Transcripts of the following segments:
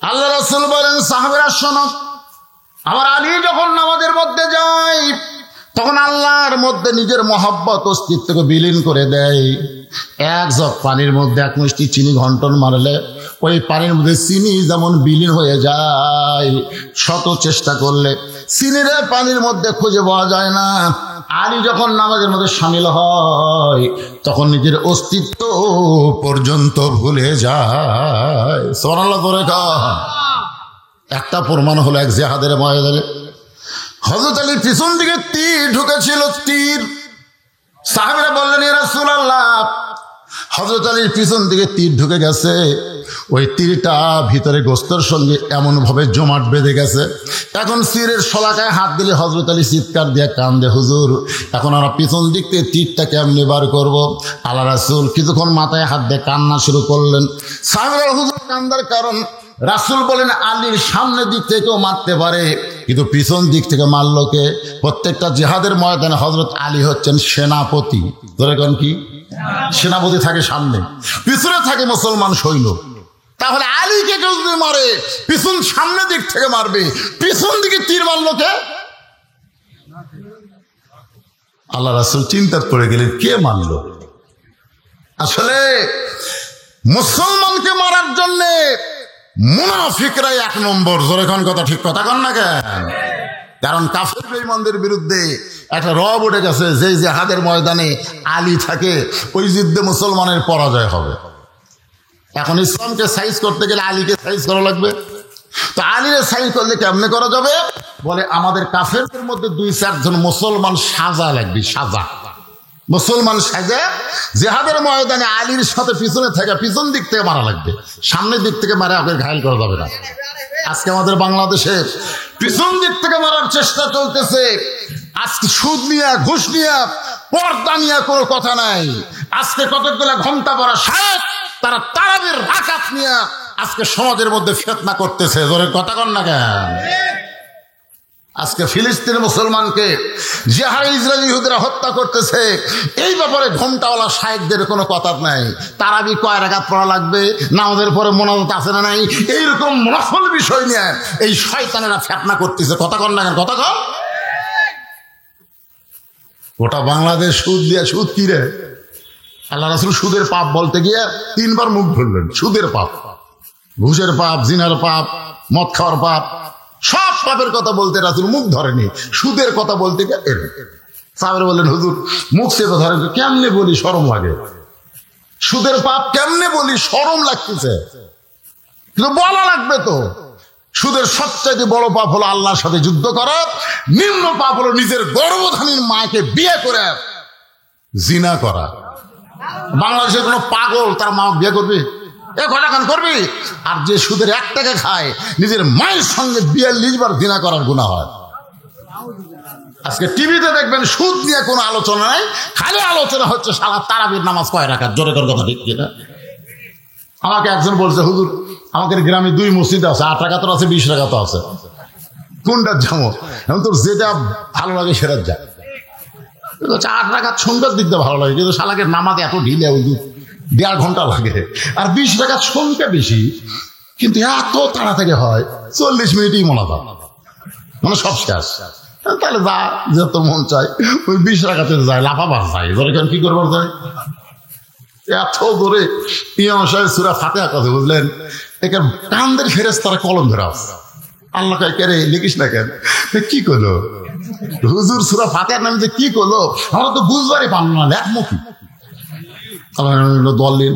আল্লাহ রাসূল বলেন, সাহাবীরা শোনো, আমার আলী যখন নামাজের মধ্যে যায় তখন আল্লাহর মধ্যে নিজের মহব্বত অস্তিত্বকে বিলীন করে দেয়। এক জগ পানির মধ্যে এক মুষ্টি চিনি ঘন্টন মারলে ওই পানির মধ্যে চিনি যেমন বিলীন হয়ে যায়, শত চেষ্টা করলে চিনির পানির মধ্যে খুঁজে পাওয়া যায় না। আলী যখন নামাজের মধ্যে শামিল হয় তখন নিজের অস্তিত্ব পর্যন্ত ভুলে যায়। সুবহানাল্লাহ করে একটা প্রমাণ হলো এক জিহাদের ময়দানে হযরত আলীর পিছন দিকে তীর ঢুকেছিল। তীর সাহাবীরা বললেন, ইয়া রাসূলুল্লাহ, হযরত আলীর পিছন দিকে তীর ঢুকে গেছে। ওই তীরটা ভিতরে গোস্তের সঙ্গে এমন ভাবে জমাট বেঁধে গেছে, এখন তীরের শলাকায় হাত দিলে হযরত আলী চিৎকার দিয়ে কান্দে, হুজুর এখন আমরা পিছন দিক থেকে তীরটা কেমনে বার করবো? আল্লাহ রাসূল কিছুক্ষণ মাথায় হাত দিয়ে কান্না শুরু করলেন। সাহাবীরা, হুজুর কান্দার কারণ? রাসূল বলেন, আলীর সামনের দিক থেকেও মারতে পারে কিন্তু পিছন দিক থেকে মারল কে? প্রত্যেকটা জিহাদের ময়দানে হযরত আলী হচ্ছেন সেনাপতি। ধরে কোন কি সেনাপতি থাকে সামনে, পিছনে থাকে মুসলমান সৈন্য। তাহলে আলীকে কেউ যদি মারে পিছন সামনের দিক থেকে মারবে, পিছন দিকে তীর মারল কে? আল্লাহ রাসূল চিন্তা করে গেলেন, কে মারল? আসলে মুসলমানকে মারার জন্যে মুনাফিকরাই এক নম্বর। জোরে কোন কথা, ঠিক কথা কন না কেন? কারণ কাফের বেঈমানদের বিরুদ্ধে একটা রব উঠে গেছে, যে জিহাদের ময়দানে আলী থাকে ওই যুদ্ধে মুসলমানের পরাজয় হবে। এখন ইসলামকে সাইজ করতে গেলে আলীকে সাইজ করা লাগবে। তো আলীরে সাইজ করলে কেমনে করা যাবে? বলে, আমাদের কাফেরদের মধ্যে 2-4 জন মুসলমান সাজা লাগবে, সাজা মুসলমান সাজা জিহাদের ময়দানে আলীর সাথে পিছনে থেকে পিছন দিক থেকে মারা লাগবে, সামনের দিক থেকে মারা ওকে ঘায়েল করা যাবে না। আজকে আমাদের বাংলাদেশে পিছন দিক থেকে মারার চেষ্টা চলতেছে। আজকে সুদ নিয়ে, ঘুষ নিয়ে, পর্দা নিয়ে কোনো কথা নাই। আজকে কতগুলা ঘন্টা পড়া শায়েখ তারা তারাবির রাকাত নিয়ে আজকে সমাজের মধ্যে ফিতনা করতেছে। জোরে কথা কন না কেন? আজকে ফিলিস্তিনের মুসলমানকে যে হারে ইসরায়েলি ইহুদিরা হত্যা করতেছে, এই ব্যাপারে ঘোমটাওয়ালা শায়েখদের কোনো কথা নাই। তারাবি কয় রাকাত পড়া লাগবে, নামাজের পরে মোনাজাত আছে না নাই, এইরকম নফল বিষয় নিয়ে এই শয়তানেরা ফিতনা করতেছে। কথা কন না কেন? কথা কন। গোটা বাংলাদেশ সুদ দিয়ে, সুদ কি রে? আল্লাহ রাসূল সুদের পাপ বলতে গিয়ে 3 বার মুখ ধরলেন। সুদের পাপ, ঘুষের পাপ, জিনার পাপ, মদ খাওয়ার পাপ, সব পাপের কথা বলতে রাসূল মুখ ধরেনি। সুদের কথা বলতে গিয়ে সাহাবীরা বললেন, হুজুর মুখ চেপে ধরেন। কেমনে বলি, শরম লাগে। সুদের পাপ কেমনে বলি, শরম লাগতেছে, কিন্তু বলা লাগবে তো। সুদের সবচাইতে বড় পাপ হলো আল্লাহর সাথে যুদ্ধ করা, নিম্ন পাপ হলো নিজের গর্ভধারীর মাকে বিয়ে করে জিনা করা। বাংলাদেশের কোনো পাগল তার মা বিয়ে করবে? কটাখান করবি? আর যে সুদের 1 টাকা খায়, নিজের মায়ের সঙ্গে 42 বার জিনা করার গুনাহ হয়। আজকে টিভিতে দেখবেন সুদ নিয়ে কোনো আলোচনা নাই, খালি আলোচনা হচ্ছে সারা তারাবির নামাজ কয় রাকাত। জোরে কর কথা, ঠিক কিনা? আমাকে একজন বলছে, হুজুর আমাদের গ্রামে 2 মসজিদ আছে, 8 রাকাতও আছে, 20 রাকাতও আছে, কোনটা যাবো? এখন তোর যেটা ভালো লাগে সেটা যা। 8 রাকাত সুন্দর দিক দিয়ে ভালো লাগে, কিন্তু শালাকে নামাজে এত ঢিলে, 1.5 ঘন্টা লাগে। আর 20 রাকাত সংখ্যা বেশি, কিন্তু এত তাড়াতাড়ি হয়, 40 মিনিটই মোনাজাত, মানে সব শেষ। তাহলে যা, যত মন চায় ওই 20 রাকাতে যায়, লাফাবার যায়। ধরে কেন কি করবার যায়? এত ধরে ইমাম সাহেব সূরা ফাতিহা কথা বুঝলেন, একে কান্দের ফেরেশতারা কলম ধরে আছে। আল্লাহ কয়, কে রে লিখিস না কেন? কি করলো হুজুর? সূরা ফাতিহার নামে যে কি করলো আমরা তো বুঝবারই পারলাম না, লেখমুখী দলেন,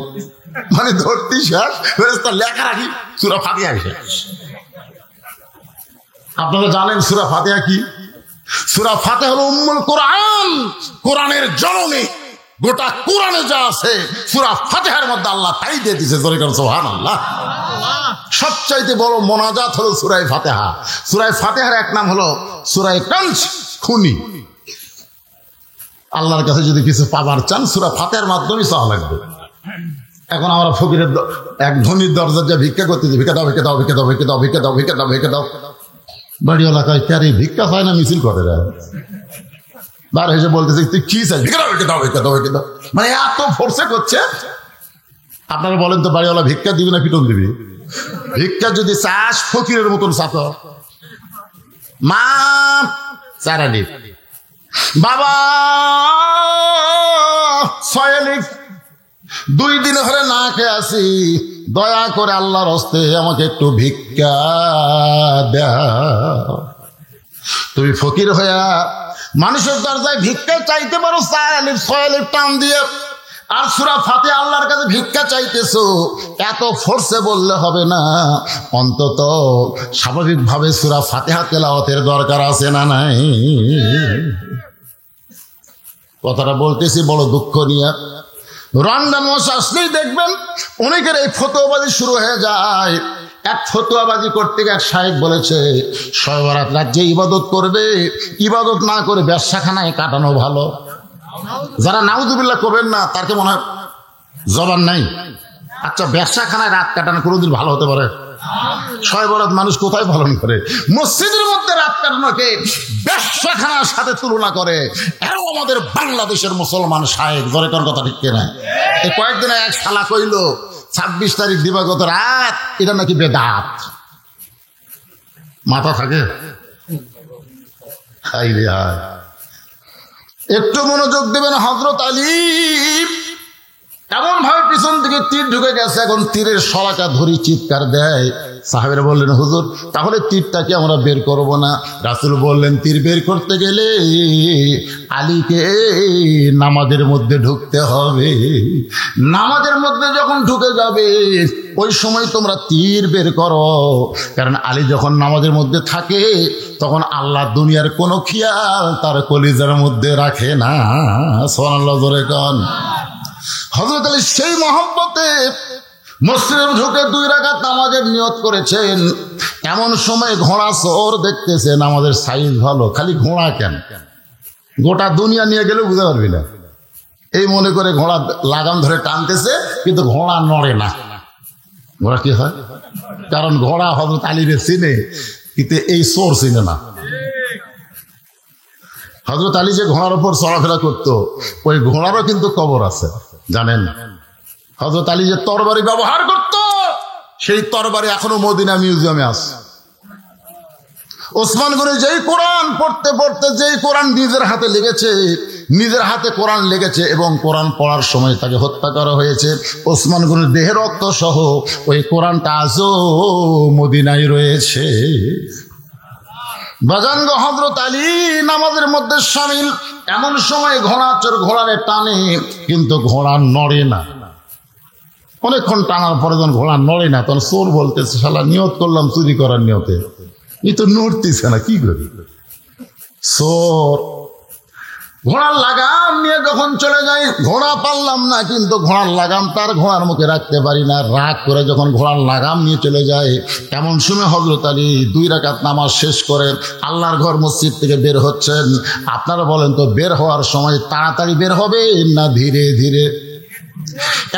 মানে ধরতে শেষ, ফেরেশতা লেখা রাখি সূরা ফাতিহা শেষ। আপনারা জানেন সূরা ফাতিহা কি? সূরা ফাতিহা হলো উম্মুল কোরআন, কোরআনের জননী। গোটা কোরআনে যা আছে সূরা ফাতিহার মধ্যে আল্লাহ তাই দিয়ে দিয়েছে। জোরে করে সুবহানাল্লাহ। সবচাইতে বড় মোনাজাত হলো সূরা ফাতিহা। সূরা ফাতিহার এক নাম হলো সূরা কানজ, খুনি। আল্লাহর কাছে যদি কিছু পাবার চান সূরা ফাতিহার মাধ্যমে চাওয়া লাগবে। এখন আমরা ফকিরের এক ধনীর দরজা যা ভিক্ষা করতেছি, ভিক্ষা দাও, ভিক্ষা দাও, ভিক্ষা দাও, ভিক্ষা দাও, ভিক্ষা দাও, ভিক্ষা দাও, ভিক্ষা দাও। বাড়িওয়ালা কয়, কে রে ভিক্ষা হয় না মিছিল করে রে? বার হেসে বলতেছে, তুই কি চাই? ভিক্ষা দাও, ভিক্ষা দাও, ভিক্ষা দাও, ভিক্ষা দাও। মানে এত ফোর্সে করছে। আপনারা বলেন তো, বাড়িওয়ালা ভিক্ষা দিবি না পিটন দিবি? ভিক্ষা যদি চাস ফকিরের মতন চাপ, মা চারালি, বাবা 6 লিখ, 2 দিন ধরে না খেয়ে আছি, দয়া করে আল্লাহর হস্তে আমাকে একটু ভিক্ষা দাও। তুমি ফকির হইয়া মানুষের দরজায় ভিক্ষা চাইতে পারো 6 লিখ টান দিয়ে, আর সূরা ফাতিহা আল্লাহর কাছে ভিক্ষা চাইতেছো, এত ফোর্সে বললে হবে না, অন্তত স্বাভাবিকভাবে সূরা ফাতিহা তেলাওয়াতের দরকার আছে না নাই? কথাটা বলতেছি বড় দুঃখ নিয়ে। রমজান মাস আসলেই দেখবেন অনেকের এই ফতোয়াবাজি শুরু হয়ে যায়। এক ফতোয়াবাজি করতে গিয়ে এক শায়েখ বলেছে, শবে বরাত রাত যে ইবাদত করবে, ইবাদত না করে ব্যবসাখানায় কাটানো ভালো। যারা নাউযুবিল্লাহ করবেন না, তার কি মনে হয় জবান নাই? আচ্ছা, ব্যবসাখানায় রাত কাটানো কোনোদিন ভালো হতে পারে? শবে বরাত মানুষ কোথায় পালন করে? মসজিদের মধ্যে রাত কাটানোকে ব্যবসাখানার সাথে তুলনা করে। এও আমাদের বাংলাদেশের মুসলমান শায়েখ, জোরেকার কথা ঠিক কিনা? এই কয়েকদিনে এক শালা কইল 26 তারিখ দিবাগত রাত এটা নাকি বেদাত। মাথা থাকে? একটু মনোযোগ দেবেন। হযরত আলী এমন ভাবে পিছন থেকে তীর ঢুকে গেছে, এখন তীরের শলাকা ধরি চিৎকার দেয়। সাহাবীরা বললেন, হুজুর তাহলে তীরটাকে আমরা বের করব না? রাসূল বললেন, তীর বের করতে গেলে আলীকে নামাজের মধ্যে ঢুকতে হবে। নামাজের মধ্যে যখন ঢুকে যাবে ওই সময় তোমরা তীর বের করো, কারণ আলী যখন নামাজের মধ্যে থাকে তখন আল্লাহ দুনিয়ার কোনো খেয়াল তার কলিজার মধ্যে রাখে না। সুবহানাল্লাহ, জোরে কোন। হযরত আলী সেই মহব্বতে মসজিদে ঢুকে 2 রাকাত নামাজের নিয়ত করেছেন। এমন সময় ঘোড়া চোর দেখতেছে নামাজের সাইজ ভালো, খালি ঘোড়া কেন, গোটা দুনিয়া নিয়ে গেলেও বুঝতে পারবি না, এই মনে করে ঘোড়া লাগাম ধরে টানতেছে, কিন্তু ঘোড়া নড়ে না। ঘোড়া কি হয়? কারণ ঘোড়া হযরত আলীরে চিনে, কিন্তু এই চোর চিনে না। হযরত আলী যে ঘোড়ার উপর চলাফেরা করতো, ওই ঘোড়ারও কিন্তু কবর আছে, জানেন? হযরত আলী যে তরবারি ব্যবহার করত, সেই তরবারি এখনো মদিনা মিউজিয়ামে আছে। ওসমান গনি যেই কোরআন পড়তে পড়তে, যেই কোরআন নিজের হাতে লেগেছে, নিজের হাতে কোরআন লেগেছে এবং কোরআন পড়ার সময় তাকে হত্যা করা হয়েছে, ওসমান গনির দেহের রক্ত সহ ওই কোরআনটা আজও মদিনায় রয়েছে। বাজানগ হযরত আলী নামাজের মধ্যে শামিল। এমন সময় ঘোড়া চোর ঘোড়ারে টানে, কিন্তু ঘোড়া নড়ে না। অনেকক্ষণ টানার পরে যখন ঘোড়া নড়ে না, তখন চোর বলতেছে, শালা নিয়ত করলাম চুরি করার নিয়তে, এই তো নড়তেছে না, কি করি? চোর ঘোড়ার লাগাম নিয়ে যখন চলে যায়, ঘোড়া পারলাম না, কিন্তু ঘোড়ার লাগাম তার ঘোড়ার মুখে রাখতে পারি না। রাগ করে যখন ঘোড়ার লাগাম নিয়ে চলে যায়, এমন সময় হযরত আলী 2 রাকাত নামাজ শেষ করে আল্লাহর ঘর মসজিদ থেকে বের হচ্ছেন। আপনারা বলেন তো, বের হওয়ার সময় তাড়াতাড়ি বের হবে না ধীরে ধীরে?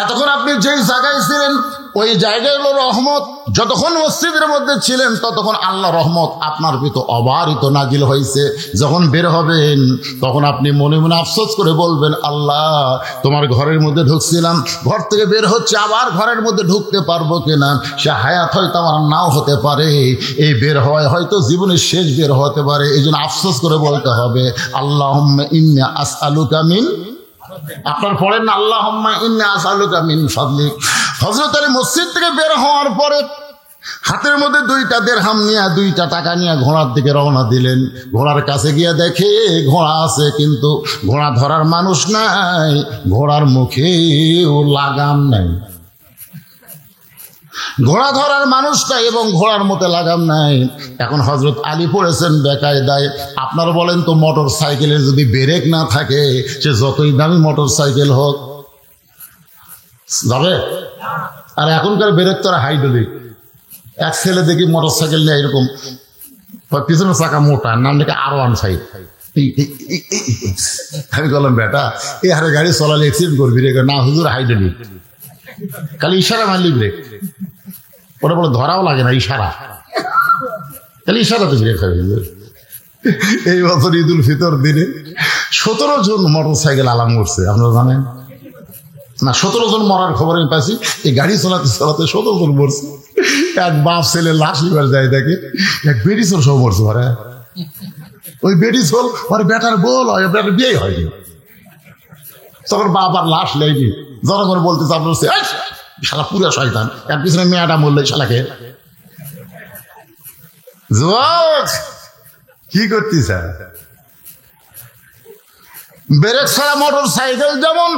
এতক্ষণ আপনি যেই জায়গায় ছিলেন ওই জায়গায় হলো রহমত। যতক্ষণ মসজিদের মধ্যে ছিলেন ততক্ষণ আল্লাহ রহমত আপনার ভিতর অবারিত নাজিল হয়েছে। যখন বের হবেন তখন আপনি মনে মনে আফসোস করে বলবেন, আল্লাহ তোমার ঘরের মধ্যে ঢুকছিলাম, ঘর থেকে বের হচ্ছে, আবার ঘরের মধ্যে ঢুকতে পারবো কিনা, সে হায়াত হয়তো আমার নাও হতে পারে, এই বের হওয়ায় হয়তো জীবনের শেষ বের হতে পারে। এই জন্য আফসোস করে বলতে হবে, আল্লাহুম্মা ইন্নী আসআলুকা মিন, আপনার পড়েন না, আল্লাহুম্মা ইন্নী আসআলুকা মিন ফাদলিক। হযরত আলী মসজিদ থেকে বের হওয়ার পরে হাতের মধ্যে 2টা দিরহাম নিয়ে, 2টা টাকা নিয়ে ঘোড়ার দিকে রওনা দিলেন। ঘোড়ার কাছে গিয়ে দেখে ঘোড়া আছে, কিন্তু ঘোড়া ধরার মানুষ নাই, ঘোড়ার মুখেও লাগাম নাই। ঘোড়া ধরার মানুষ নাই এবং ঘোড়ার মধ্যে লাগাম নাই। এখন হযরত আলী পড়েছেন বেকায়দায়। আপনারা বলেন তো, মোটর সাইকেলের যদি ব্রেক না থাকে, সে যতই দামি মোটর সাইকেল হোক যাবে? আর এখনকার ব্রেক তো হাইড্রোলিক। এক ছেলে দেখি মোটর সাইকেল নিয়ে এরকম, পিছনের চাকা মোটা, নাম নাকি R15। আমি বললাম, বেটা এই হারে গাড়ি চলালে অ্যাক্সিডেন্ট করবি রে। না হুজুর, হাইড্রোলিক, খালি ইশারা মারলি ব্রেক। ওটা বলে ধরাও লাগে না, ইশারা, খালি ইশারাতে ব্রেক হয়। এই বছর ঈদুল ফিতর দিনে 17 জন মোটর সাইকেল আলাম করছে, আপনারা জানেন? না 17 জন মরার খবর আমি পাইছি। এই গাড়ি চালাতে চালাতে 17 জন মরছে। এক বাপ ছেলে লাশ লিবার যায় দেখে এক বেডি চোর সব মরছে। ওরা ওই বেডি চোর ওর বেটার বল হয়, বেটার বিয়ে হয়নি। তখন বাপ আর লাশ লেগে জনগণ বলতে আপনার শালা পুরা শয়তান, এর পিছনে মেয়েটা মরলে শালাকে কি করতিস? ব্রেক ছাড়া মোটর সাইকেল যেমন,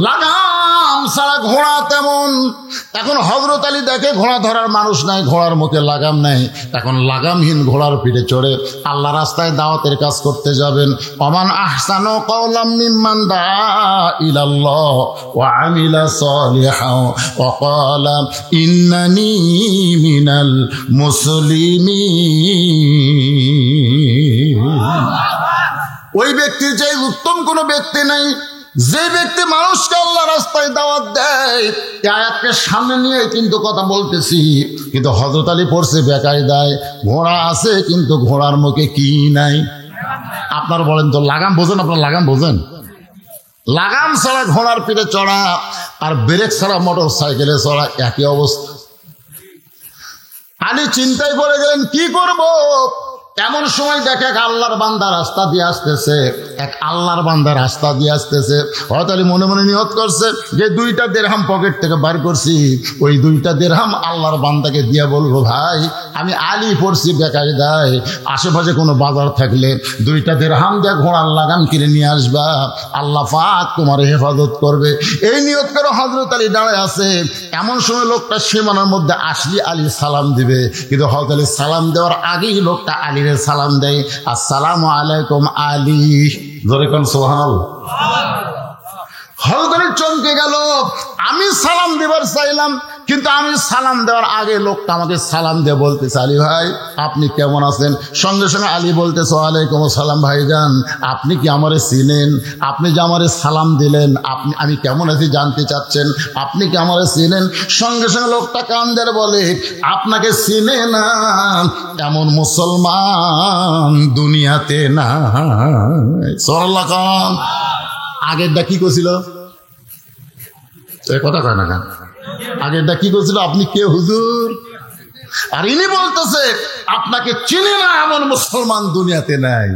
লাগাম ছাড়া ঘোড়া তেমন। এখন হযরত আলী দেখে ঘোড়া ধরার মানুষ নাই, ঘোড়ার মুখে লাগাম নাই। এখন লাগামহীন ঘোড়ার পিঠে চড়ে আল্লাহ রাস্তায় দাওয়াতের কাজ করতে যাবেন। ওমান আহসানু কাওলাম মিম্মান দাআ ইলাল্লাহ ওয়া আমিলা সালিহান ওয়া ক্বালা ইন্নানি মিনাল মুসলিমিন। ওই ব্যক্তির চেয়ে উত্তম কোনো ব্যক্তি নাই যে ব্যক্তি মানুষকে আল্লাহ রাস্তায় দাওয়াত দেয়। এই আয়াতকে সামনে নিয়ে কিন্তু কথা বলতেছি, কিন্তু হযরত আলী পড়ছে বেকায়দায়। ঘোড়া আছে কিন্তু ঘোড়ার মুখে কি নাই? আপনার বলেন তো, লাগাম বোঝেন? আপনার লাগাম বোঝেন? লাগাম ছাড়া ঘোড়ার পিঠে চড়া আর ব্রেক ছাড়া মোটর সাইকেলে চড়া একই অবস্থা। আলী চিন্তায় পড়ে গেলেন, কি করব? এমন সময় দেখে এক আল্লাহর বান্দা রাস্তা দিয়ে আসতেছে, এক আল্লাহর বান্দা রাস্তা দিয়ে আসতেছে। হযরত আলী মনে মনে নিয়ত করছে যে 2টা দিরহাম পকেট থেকে বার করছি, ওই 2টা দিরহাম আল্লাহর বান্দাকে দিয়ে বলবো, ভাই আমি আলী পড়ছি বেকায়দায়, আশেপাশে কোনো বাজার থাকলে 2টা দিরহাম দিয়ে ঘোড়ার লাগাম কিনে নিয়ে আসবা, আল্লাহ পাক তোমার হেফাজত করবে। এই নিয়ত করে হযরত আলী দাঁড়ায় আছে। এমন সময় লোকটা সীমানার মধ্যে আসলে আলী সালাম দিবে, কিন্তু হযরত আলী সালাম দেওয়ার আগেই লোকটা আলী সালাম দেয়, আসসালামু আলাইকুম আলী। জোরে কোন সুবহানাল্লাহ। হযরত আলী চমকে গেল। আমি সালাম দেবার চাইলাম, কিন্তু আমি সালাম দেওয়ার আগে লোকটা আমাকে সালাম দিয়ে বলতেছে, আলী ভাই আপনি কেমন আছেন? সঙ্গে সঙ্গে আলী বলতেছে, ওয়ালাইকুম আসসালাম ভাইজান, আপনি কি আমারে চিনেন? আপনি যে আমারে সালাম দিলেন, আমি কেমন আছি জানতে চাচ্ছেন, আপনি কি আমারে চিনেন? সঙ্গে সঙ্গে লোকটা কান্দের বলে, আপনাকে চিনে না এমন মুসলমান দুনিয়াতে না। সাল্লাল্লাহু আলাইহি। আগেরটা কি করছিল? কথা কয় না কেন? আগেরটা কি করছিল? আপনি কে হুজুর? আর ইনি বলতেছে আপনাকে চিনে না এমন মুসলমান দুনিয়াতে নাই।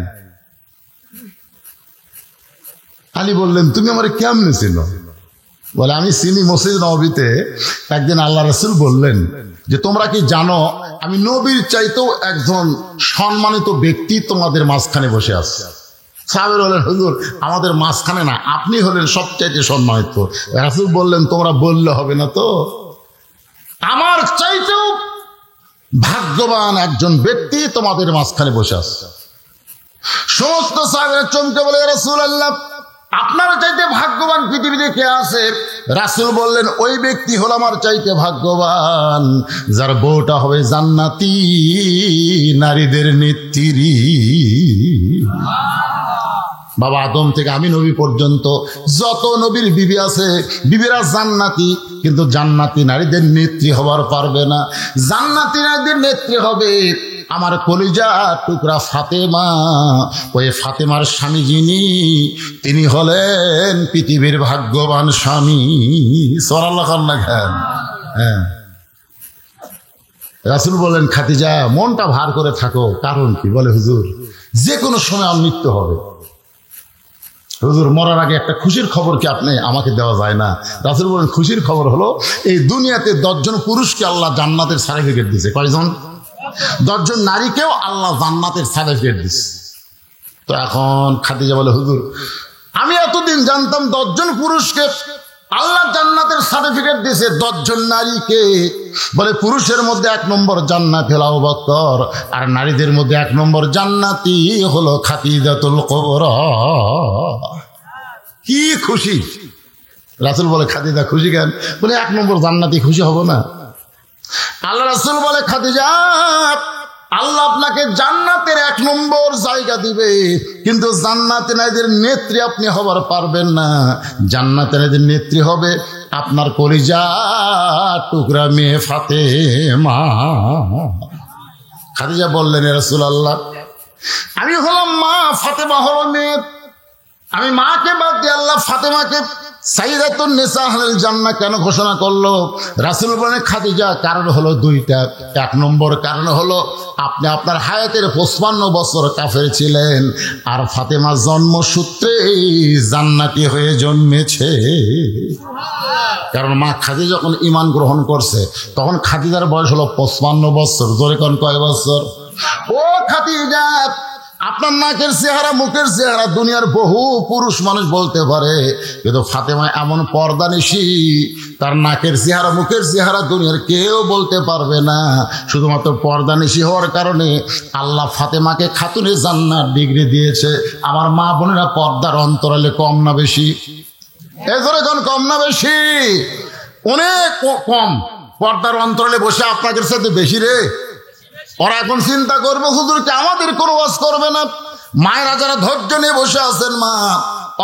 আলী বললেন, তুমি আমারে কেমনে চিনো? বলে, আমি চিনি মসজিদ নববীতে একদিন আল্লাহ রাসূল বললেন যে তোমরা কি জানো আমি নবীর চাইতেও একজন সম্মানিত ব্যক্তি তোমাদের মাঝখানে বসে আছে। সাহাবীরা বললেন, হুজুর আমাদের মাঝখানে না, আপনি হলেন সবচাইতে সম্মানিত। রাসূল বললেন, তোমরা বললে হবে না তো, আমার চাইতেও ভাগ্যবান একজন ব্যক্তি তোমাদের মাঝখানে বসে আছে। সমস্ত সাহাবীরা চমকে বলে, ইয়া রাসূলুল্লাহ আপনার চাইতে ভাগ্যবান পৃথিবীতে কে আছে? রাসূল বললেন, ওই ব্যক্তি হলো আমার চাইতে ভাগ্যবান যার বউটা হবে জান্নাতি নারীদের নেত্রী। বাবা আদম থেকে আমি নবী পর্যন্ত যত নবীর বিবি আছে, বিবিরা জান্নাতি, কিন্তু জান্নাতি নারীদের নেত্রী হবার পারবে না। জান্নাতি নারীদের নেত্রী হবে আমার কলিজা টুকরা ফাতেমা। ওই ফাতেমার স্বামী যিনি, তিনি হলেন পৃথিবীর ভাগ্যবান স্বামী। সাল্লাল্লাহু আলাইহি ওয়াসাল্লাম। হ্যাঁ, রাসূল বলেন, খাদিজা মনটা ভার করে থাকো। কারণ কি? বলে, হুজুর যে কোনো সময় আমার মৃত্যু হবে। হুজুর মরার আগে একটা খুশির খবর কি আপনি আমাকে দেওয়া যায় না? রাসূল বলেন, খুশির খবর হলো এই দুনিয়াতে 10 জন পুরুষকে আল্লাহ জান্নাতের সার্টিফিকেট দিয়েছে। কয়জন? 10 জন নারীকেও আল্লাহ জান্নাতের সার্টিফিকেট দিয়েছে। তো এখন খাদিজা বলে, হুজুর আমি এতদিন জানতাম 10 জন পুরুষকে আল্লাহ জান্নাতের সার্টিফিকেট দিয়েছে, 10 জন নারীকে। বলে, পুরুষের মধ্যে 1 নম্বর জান্নাতি হলো আবু বকর, আর নারীদের মধ্যে 1 নম্বর জান্নাতি হলো খাদিজাতুল কুবরা। কি খুশি! রাসূল বলে, খাদিজা খুশি কেন? বলে, 1 নম্বর জান্নাতি খুশি হব না? আল্লাহ রাসূল বলে, খাদিজা আল্লাহ আপনাকে জান্নাতের 1 নম্বর জায়গা দিবে, কিন্তু জান্নাতে নারীদের নেত্রী আপনি হবার পারবেন না। জান্নাতে নারীদের নেত্রী হবে আপনার কলিজা টুকরা মেয়ে ফাতেমা। খাদিজা বললেন, ইয়া রাসূলুল্লাহ আমি হলাম মা, ফাতেমা হলো মেয়ে, আমি মাকে বাদ দিয়ে আল্লাহ ফাতেমাকে সাইয়্যিদাতুন নিসা আহলিল জান্নাহ কেন ঘোষণা করলো? রাসূল বলেন খাদিজা, কারণ হলো দুইটা। এক নম্বর কারণ হলো আপনি আপনার হায়াতের 55 বছর কাফের ছিলেন, আর ফাতেমা জন্মসূত্রে জান্নাতি হয়ে জন্মেছে। কারণ মা খাদিজা যখন ঈমান গ্রহণ করছে তখন খাদিজার বয়স হলো 55 বছর। জোরে কোন কয় বছর? ও খাদিজা, আপনার নাকের চেহারা মুখের চেহারা দুনিয়ার বহু পুরুষ মানুষ বলতে পারে, কিন্তু ফাতেমা এমন পর্দানিশী, তার নাকের চেহারা মুখের চেহারা দুনিয়ার কেউ বলতে পারবে না। শুধুমাত্র পর্দানিশী হওয়ার কারণে আল্লাহ ফাতেমাকে খাতুনে জান্নাত ডিগ্রি দিয়েছে। আমার মা বোনেরা, পর্দার অন্তরালে কম না বেশি? এজরে কোন কম না বেশি? অনেক কম। পর্দার অন্তরালে বসে আপনাদের সাথে বেশি রে। ওরা এখন চিন্তা করবে হুজুরকে আমাদের কোনো ওয়াজ করবে না। মায়েরা যারা ধৈর্য নিয়ে বসে আছেন, মা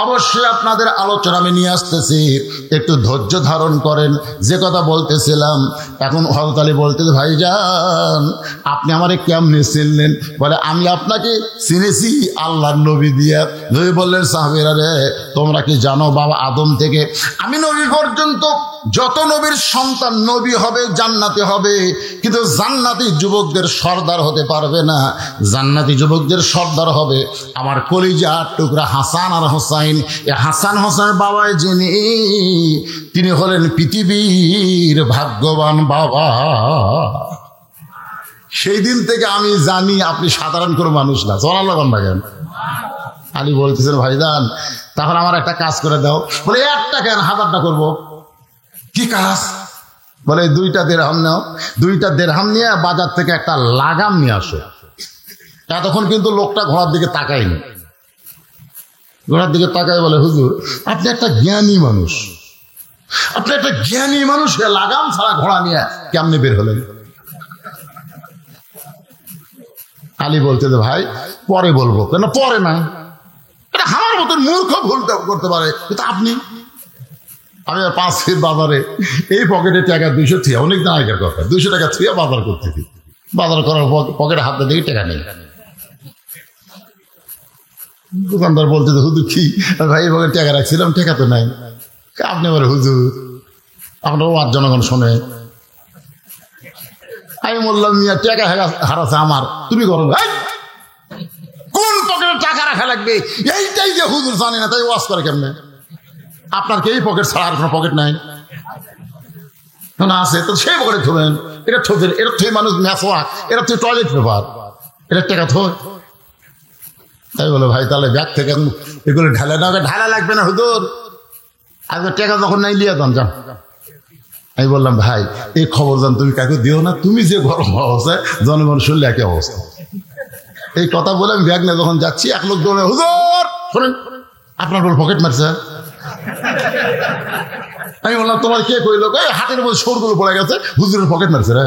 অবশ্যই আপনাদের আলোচনা আমি নিয়ে আসতেছি, একটু ধৈর্য ধারণ করেন। যে কথা বলতেছিলাম, এখন হযরত আলী বলতেছে, ভাইজান আপনি আমারে কেমনে চিনলেন? বলে আমি আপনাকে চিনেছি আল্লাহর নবী দিয়া। নবী বললেন, সাহাবীরা রে, তোমরা কি জানো বাবা আদম থেকে আমি নবী পর্যন্ত যত নবীর সন্তান নবী হবে, জান্নাতি হবে, কিন্তু জান্নাতি যুবকদের সর্দার হতে পারবে না। জান্নাতি যুবকদের সর্দার হবে আমার কলিজার টুকরা হাসান আর হোসাইন। এই হাসান হোসেনের বাবায় যিনি, তিনি হলেন পৃথিবীর ভাগ্যবান বাবা। সেই দিন থেকে আমি জানি আপনি সাধারণ কোনো মানুষ না। সুবহানাল্লাহ বলেন। আলী বলতেছেন, ভাইজান তাহলে আমার একটা কাজ করে দাও। বলে একটা কেন, 1000টা করবো। কি কাজ? বলে 2টা দিরহাম নাও, 2টা দিরহাম নিয়ে বাজার থেকে একটা লাগাম নিয়ে আসো। এতক্ষণ কিন্তু লোকটা ঘোড়ার দিকে তাকায়নি। ঘোড়ার দিকে তাকায় বলে, হুজুর আপনি একটা জ্ঞানী মানুষ, আপনি একটা জ্ঞানী মানুষ, লাগাম ছাড়া ঘোড়া নিয়ে কেমনে বের হলেন? আলী বলতে, ভাই পরে বলবো। কেন পরে না? এটা আমার মতন মূর্খ ভুল করতে পারে, কিন্তু আপনি। আমি 5 ফিট বাজারে এই পকেটে টাকা 200 থিয়া, অনেক দিন আগের কথা, 200 টাকা থিয়া বাজার করতে দিই। বাজার করার পকেটে হাতে দেখি টাকা নেই। দোকানদার বলতে, হুজুর কি ভাই পকেটে টাকা রাখছিলাম, টাকা তো নাই। আপনি বলে, হুজুর আপনার আর জনগণ শোনে। আমি বললাম, মিয়া টাকা হারাছে আমার, তুমি করো ভাই, কোন পকেটে টাকা রাখা লাগবে এইটাই যে হুজুর জানি না, তাই ওয়াজ করে কেমনে? আপনার কি এই পকেট ছাড়া আর কোনো পকেট নাই? না আছে তো সেই পকেটে থবেন। এটা থবেন, এটা থই মানুষ ম্যাসওয়াক, এটা তুই টয়লেট পেপার, এটা টাকা থই। তাই বলে, ভাই তাহলে ব্যাগ থেকে এগুলো ঢালে না, ঢালা লাগবে না হুজুর, আজকে টাকা যখন নাই লিয়ে যান যান। আমি বললাম, ভাই এই খবর জান তুমি কাকে দিও না, তুমি যে গরম অবস্থায় জনগণ শুনলে একই অবস্থা। এই কথা বলে আমি ব্যাগ নিয়ে যখন যাচ্ছি, এক লোক দৌড়ে, হুজুর শোনেন আপনার বল পকেট মারছে। আমি বললাম, তোমার কে কইলো? হাটের মধ্যে সরগুলো পড়ে গেছে, হুজুরের পকেট মারছে রে।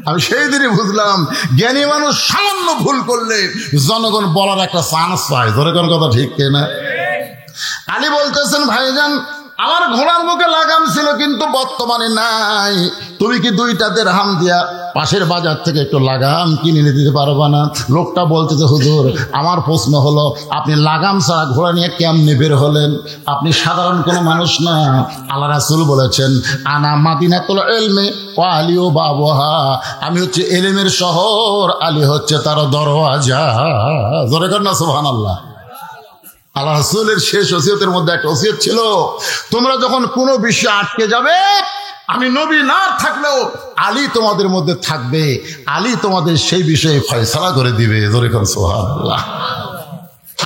আমি সেই দিনই বুঝলাম, জ্ঞানী মানুষ সামান্য ভুল করলে জনগণ বলার একটা চান্স পায়। ধরে কোন কথা ঠিক কিনা? আলী বলতেছেন, ভাইজান আমার ঘোড়ার মুখে লাগাম ছিল, কিন্তু বর্তমানে নাই। তুমি কি 2টা দিরহাম দিয়া পাশের বাজার থেকে একটু লাগাম কিনে এনে দিতে পারবা না? লোকটা বলতেছে, হুজুর আমার প্রশ্ন হলো, আপনি লাগাম ছাড়া ঘোড়া নিয়ে কেমনে বের হলেন? আপনি সাধারণ কোনো মানুষ না। আল্লাহ রাসূল বলেছেন, আনা মাদিনাতুল ইলমি ওয়া আলিউ বাবুহা, আমি হচ্ছে ইলমের শহর, আলী হচ্ছে তার দরওয়াজা। জোরে কর না সুবহানাল্লাহ। আল্লাহ রাসূলের শেষ ওসিয়তের মধ্যে একটা ওসিয়ত ছিল, তোমরা যখন কোনো বিষয়ে আটকে যাবে, আমি নবী না থাকলেও আলী তোমাদের মধ্যে থাকবে, আলী তোমাদের সেই বিষয়ে ফয়সালা করে দিবে। জোরে কোন সুবহানাল্লাহ।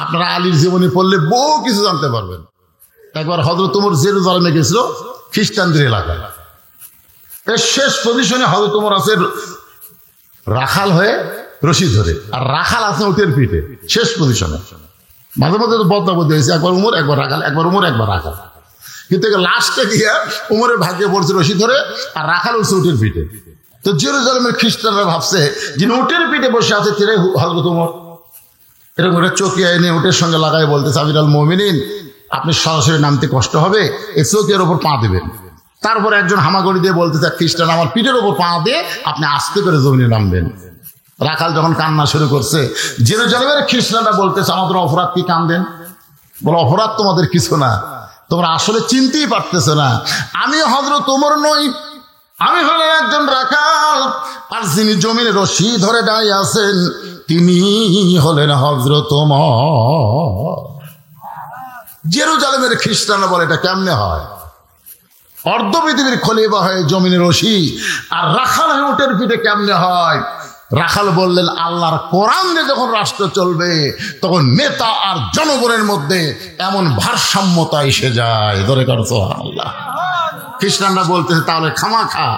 আপনারা আলীর জীবনী পড়লে বহু কিছু জানতে পারবেন। একবার হযরত ওমর জেরুজালেমে গেছিল, খ্রিস্টানদের এলাকায়। এর শেষ পজিশনে হযরত ওমর আছে রাখাল হয়ে রশি ধরে, আর রাখাল আছে উটের পিঠে, শেষ পজিশনে। মাঝে মাঝে তো বদলাবদলি হয়েছে, একবার উমর একবার রাখাল, একবার উমর একবার রাখাল, কিন্তু লাস্টে গিয়ে উমরের ভাগ্যে পড়ছে রশি ধরে, আর রাখাল হচ্ছে উটের পিঠে। তো জেরুজালেমের খ্রিস্টানরা ভাবছে, যিনি উটের পিঠে বসে আছে তিনি হযরত ওমর। এরকম একটা চকিয়া এনে উটের সঙ্গে লাগাই বলতেছে, আমিরুল মুমিনিন আপনি সরাসরি নামতে কষ্ট হবে, এই চকিয়ার ওপর পা দেবেন। তারপর একজন হামাগুড়ি দিয়ে বলতেছে, খ্রিস্টান আমার পিঠের ওপর পা দিয়ে আপনি আস্তে করে জমিনে নামবেন। রাখাল যখন কান্না শুরু করছে, জেরুজালেমের খ্রিস্টানরা বলতেছে, আমাদের অপরাধ কি কান্দেন? বলো, অপরাধ তোমাদের কিছু না, তোমরা আসলে চিনতেই পারতেছ না, আমি হযরত ওমর নই, আমি হলেন একজন রাখাল, আর যিনি জমিনে রশি ধরে দাঁড়িয়ে আছেন তিনি হলেন হযরত ওমর। জেরুজালেমের খ্রিস্টানরা বলে এটা কেমনে হয়? অর্ধ পৃথিবীর খলিফা হয়ে জমিনে রশি আর রাখাল হয়ে উটের পিঠে কেমনে হয়? রাখাল বললেন আল্লাহর কোরআন দিয়ে যখন রাষ্ট্র চলবে তখন নেতা আর জনগণের মধ্যে এমন ভারসাম্যতা এসে যায়। ধরে করছো আল্লাহ। খ্রিস্টানরা বলতেছে তাহলে খামাখা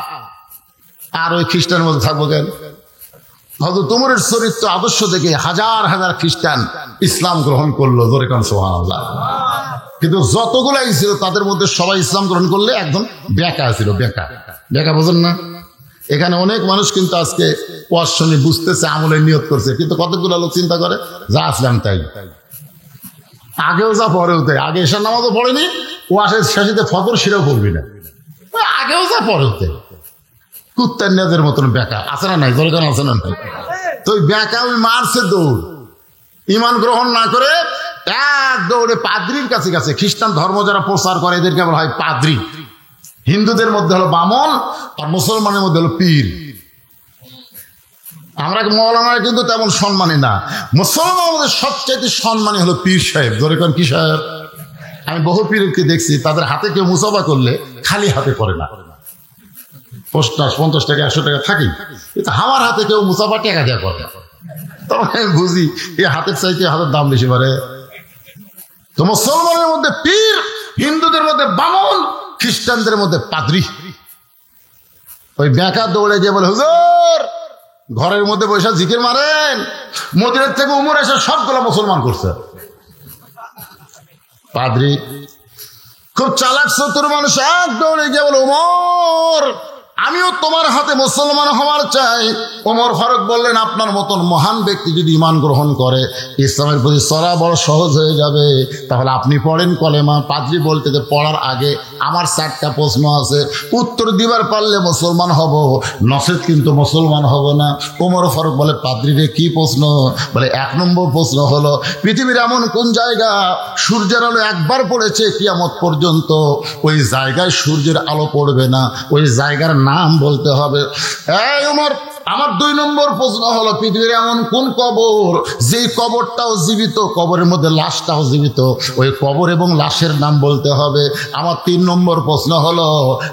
আর ওই খ্রিস্টানের মধ্যে থাকবো কেন? হযরত ওমরের চরিত্র আদর্শ দেখে হাজার হাজার খ্রিস্টান ইসলাম গ্রহণ করলো। ধরে করছো আল্লাহ। কিন্তু যতগুলাই ছিল তাদের মধ্যে সবাই ইসলাম গ্রহণ করলে একজন বেকা ছিল। বেকা বোঝেন না? এখানে অনেক মানুষ কিন্তু আজকে ওয়াজ শুনে বুঝতেছে, আমলের নিয়ত করছে, কিন্তু কতগুলো লোক চিন্তা করে যা আসলাম তাই, আগেও যা পরেও তাই। আগে এসার নামাজও পড়েনি, ওয়াজের শেষে ফজর সেটাও পড়বি না, আগেও যা পরেও তাই। কুত্তার নেদের মতন বেকা আছে না নাই? দরকার আছে না নাই? তো ওই বেকা ওই মারছে দৌড়, ইমান গ্রহণ না করে এক দৌড়ে পাদ্রির কাছে গেছে। খ্রিস্টান ধর্ম যারা প্রচার করে এদেরকে বলা হয় পাদ্রি। হিন্দুদের মধ্যে হলো বামন আর মুসলমানের মধ্যে হলো পীর। আমরা মৌলানারা কিন্তু তেমন সম্মানী না, মুসলমানের মধ্যে সবচাইতে সম্মানী হলো পীর সাহেব। ধরে কোন কি সাহেব? আমি বহু পীরকে দেখছি তাদের হাতে কেউ মুসাফা করলে খালি হাতে করে না, 50 টাকা 100 টাকা থাকি, কিন্তু আমার হাতে কেউ মুসাফা টাকা দেওয়া করে। তখন আমি বুঝি এই হাতের চাইতে হাতের দাম বেশি পারে। তো মুসলমানের মধ্যে পীর, হিন্দুদের মধ্যে বামন, খ্রিস্টানদের মধ্যে পাদ্রী। ওই বেকা দৌড়ে গিয়ে বলে হুজুর ঘরের মধ্যে বসে জিকির মারেন, মদিনার থেকে উমর এসে সবগুলো মুসলমান করছে। পাদ্রী খুব চালাক চতুর মানুষ, এক দৌড়ে গিয়ে বলে উমর আমিও তোমার হাতে মুসলমান হওয়ার চাই। ওমর ফারুক বললেন আপনার মতন মহান ব্যক্তি যদি ঈমান গ্রহণ করে ইসলামের প্রতি চলা বড় সহজ হয়ে যাবে, তাহলে আপনি পড়েন কলেমা। পাদ্রী বলতে যে পড়ার আগে আমার 4টা প্রশ্ন আছে, উত্তর দিবার পারলে মুসলমান হব, নচেত কিন্তু মুসলমান হব না। ওমর ফারুক বলে পাদ্রী রে কি প্রশ্ন? বলে 1 নম্বর প্রশ্ন হলো পৃথিবীর এমন কোন জায়গা সূর্যের আলো একবার পড়েছে কিয়ামত পর্যন্ত ওই জায়গায় সূর্যের আলো পড়বে না, ওই জায়গার নাম বলতে হবে। এই ওমর আমার 2 নম্বর প্রশ্ন হলো পৃথিবীর এমন কোন কবর যে কবরটাও জীবিত, কবরের মধ্যে লাশটাও জীবিত, ওই কবর এবং লাশের নাম বলতে হবে। আমার 3 নম্বর প্রশ্ন হলো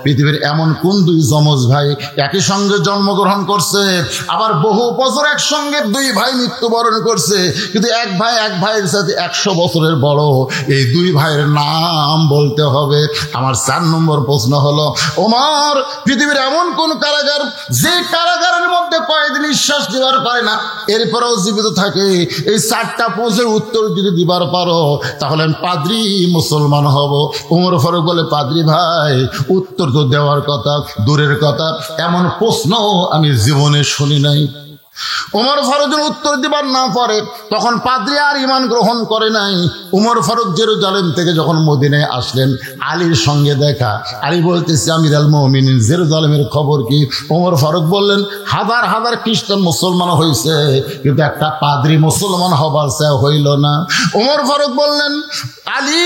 পৃথিবীর এমন কোন 2 যমজ ভাই একই সঙ্গে জন্মগ্রহণ করছে, আবার বহু বছর একসঙ্গে 2 ভাই মৃত্যুবরণ করছে, কিন্তু এক ভাইয়ের সাথে 100 বছরের বড়, এই 2 ভাইয়ের নাম বলতে হবে। আমার 4 নম্বর প্রশ্ন হলো ওমর পৃথিবীর এমন কোন কারাগার যে কারাগারের মধ্যে কয়েক নিঃশ্বাস দিবার পারে না এরপরেও জীবিত থাকে, এই 4টা প্রশ্নের উত্তর যদি দিবার পারো তাহলে আমি পাদ্রী মুসলমান হব। ওমর ফারুক বলে পাদ্রী ভাই উত্তর তো দেওয়ার কথা দূরের কথা, এমন প্রশ্ন আমি জীবনে শুনি নাই। ওমর ফারুক উত্তর দিবার না পারে তখন পাদ্রী আর ঈমান গ্রহণ করে নাই। ওমর ফারুক জেরুজালেম থেকে যখন মদিনায় আসলেন আলীর সঙ্গে দেখা, আলী বলতেছে আমিরুল মুমিনিন জেরুজালেমের খবর কি? ওমর ফারুক বললেন হাজার হাজার খ্রিস্টান মুসলমান হয়েছে কিন্তু একটা পাদ্রী মুসলমান হবার চেয়ে হইল না। ওমর ফারুক বললেন আলী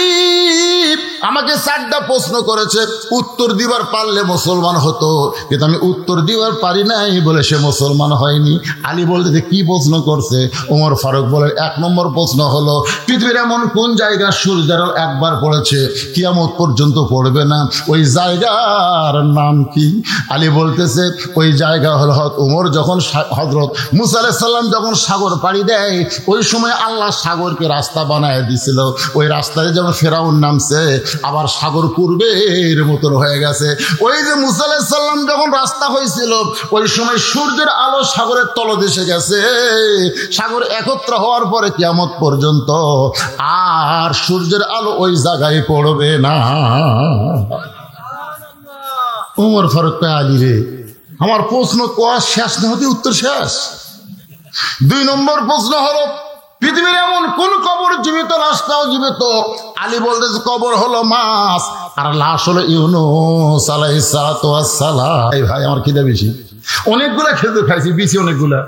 আমাকে 4টা প্রশ্ন করেছে, উত্তর দিবার পারলে মুসলমান হতো, কিন্তু আমি উত্তর দিবার পারি নাই বলে সে মুসলমান হয়নি। আলী বলতে কি প্রশ্ন করছে? ওমর ফারুক বলেন 1 নম্বর প্রশ্ন হলো পৃথিবীর এমন কোন জায়গা সূর্যের আলো একবার পড়েছে কিয়ামত পর্যন্ত পড়বে না, ওই জায়গার নাম কি? আলী বলতেছে ওই জায়গা হলো ওমর যখন হযরত মুসা আলাইহিস সালাম যখন সাগর পাড়ি দেয় ওই সময় আল্লাহ সাগরকে রাস্তা বানায় দিয়েছিল, ওই রাস্তায় যেমন ফেরাউন নামছে আবার সাগর পূর্বের মতন হয়ে গেছে। ওই যে মুসা আলাইহিস সালাম যখন রাস্তা হয়েছিল ওই সময় সূর্যের আলো সাগরের তলদেশে গেছে, সাগর একত্র হওয়ার পরে কিয়ামত পর্যন্ত আর সূর্যের আলো ওই জায়গায় পড়বে না। ওমর ফারুক আলী রে আমার প্রশ্ন কোয়া শেষ না হতে উত্তর শেষ। 2 নম্বর প্রশ্ন হলো পৃথিবীর এমন কোন কবর জীবিত লাশটাও জীবিত? আলী বলতেছে কবর হলো মাছ আর লাশ হলো ইউনূস আলাইহিস সালাতু ওয়াস সালাম। এই ভাই আমার খিদা বেশি, অনেকগুলা খেতে খাইছি, বিসি অনেকগুলা,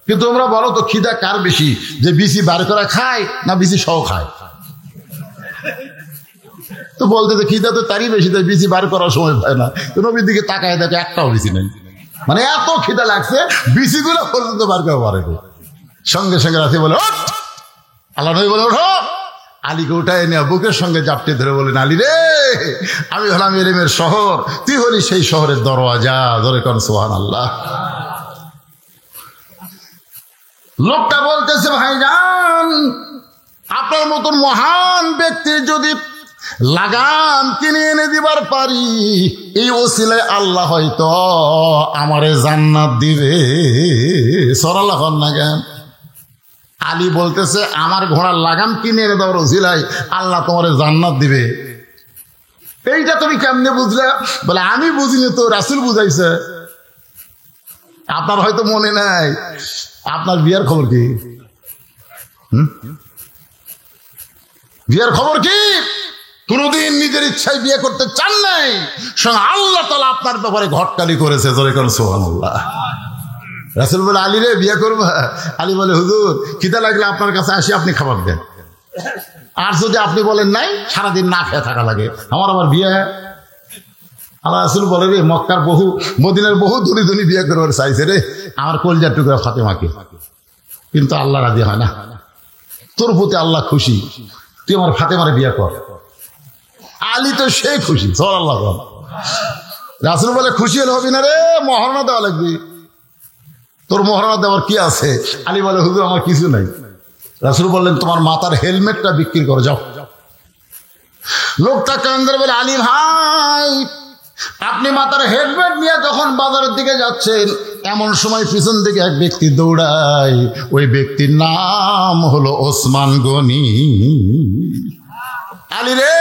কিন্তু তোমরা বলো তো খিদা কার বেশি, যে বিসি বার করা খায় না বিসি সহ খায়? তো বলতে যে খিদা তো তারই বেশি, তাই বিচি বার করার সময় পায় না। তো নবীর দিকে তাকায় দেখে একটাও বিচি নেই, মানে এত খিদা লাগছে বিচিগুলো পর্যন্ত বার করা পারে। সঙ্গে সঙ্গে রাতে বলে ওঠ, আল্লাহ নবী বলে ওঠো। আলীকে উঠায় নিয়ে বুকের সঙ্গে জাপটে ধরে বলেন, আলী রে, আমি হলাম এলেমের শহর, তুই হলি সেই শহরের দরওয়াজা। ধরে কোন সুবহানাল্লাহ। লোকটা বলতেছে, ভাইজান, আপনার মতন মহান ব্যক্তির যদি লাগাম কিনে এনে দিবার পারি, এই ওসিলায় আল্লাহ হয়তো আমারে জান্নাত দিবে। সরাল্লাহ না কেন? আলী বলতেছে, আমার ঘোড়ার লাগাম কিনে এনে দেওয়ার ওসিলায় আল্লাহ তোমারে জান্নাত দিবে। এইটা তুমি কেমনে বুঝলে? বলে, আমি বুঝিনি তো, রাসূল বুঝাইছে। আপনার হয়তো মনে নাই, আপনার বিয়ার খবর কি? বিয়ের খবর কি? কোনদিন নিজের ইচ্ছায় বিয়ে করতে চান নাই, সঙ্গে আল্লাহ তাআলা আপনার ব্যাপারে ঘটকালি করেছে। জোরে করে সুবহানাল্লাহ। রাসূল বলে, আলী রে, বিয়ে করবা? আলী বলে, হুজুর, খিদা লাগলে আপনার কাছে আসি, আপনি খাবার দেন, আর যদি আপনি বলেন নাই, সারাদিন না খেয়ে থাকা লাগে, আমার আবার বিয়ে। আল্লাহ রাসূল বলে, রে, মক্কার বহু, মদিনার বহু ধনী ধনী বিয়ে করবার চাইছে রে, আমার কলজার টুকরা ফাতেমাকে, কিন্তু আল্লাহ রাজি হয় না। তোর প্রতি আল্লাহ খুশি, তুই আমার ফাতেমারে বিয়ে কর। আলী তো সেই খুশি। সাল্লাল্লাহু আলাইহি ওয়াসাল্লাম। রাসূল বলে, খুশি হলে হবি না রে, মহারণা দেওয়া লাগবে। তোর মহারণা দেওয়ার কি আছে? আলী বলে, হুজুর, আমার কিছু নাই। রাসূল বললেন, তোমার মাথার হেলমেটটা বিক্রি করো, যাও। লোকটা কান্দে বলে, আলী ভাই, আপনি মাথার হেলমেট নিয়ে যখন বাজারের দিকে যাচ্ছেন, এমন সময় পিছন দিকে এক ব্যক্তি দৌড়ায়। ওই ব্যক্তির নাম হলো ওসমান গনি। আলী রে,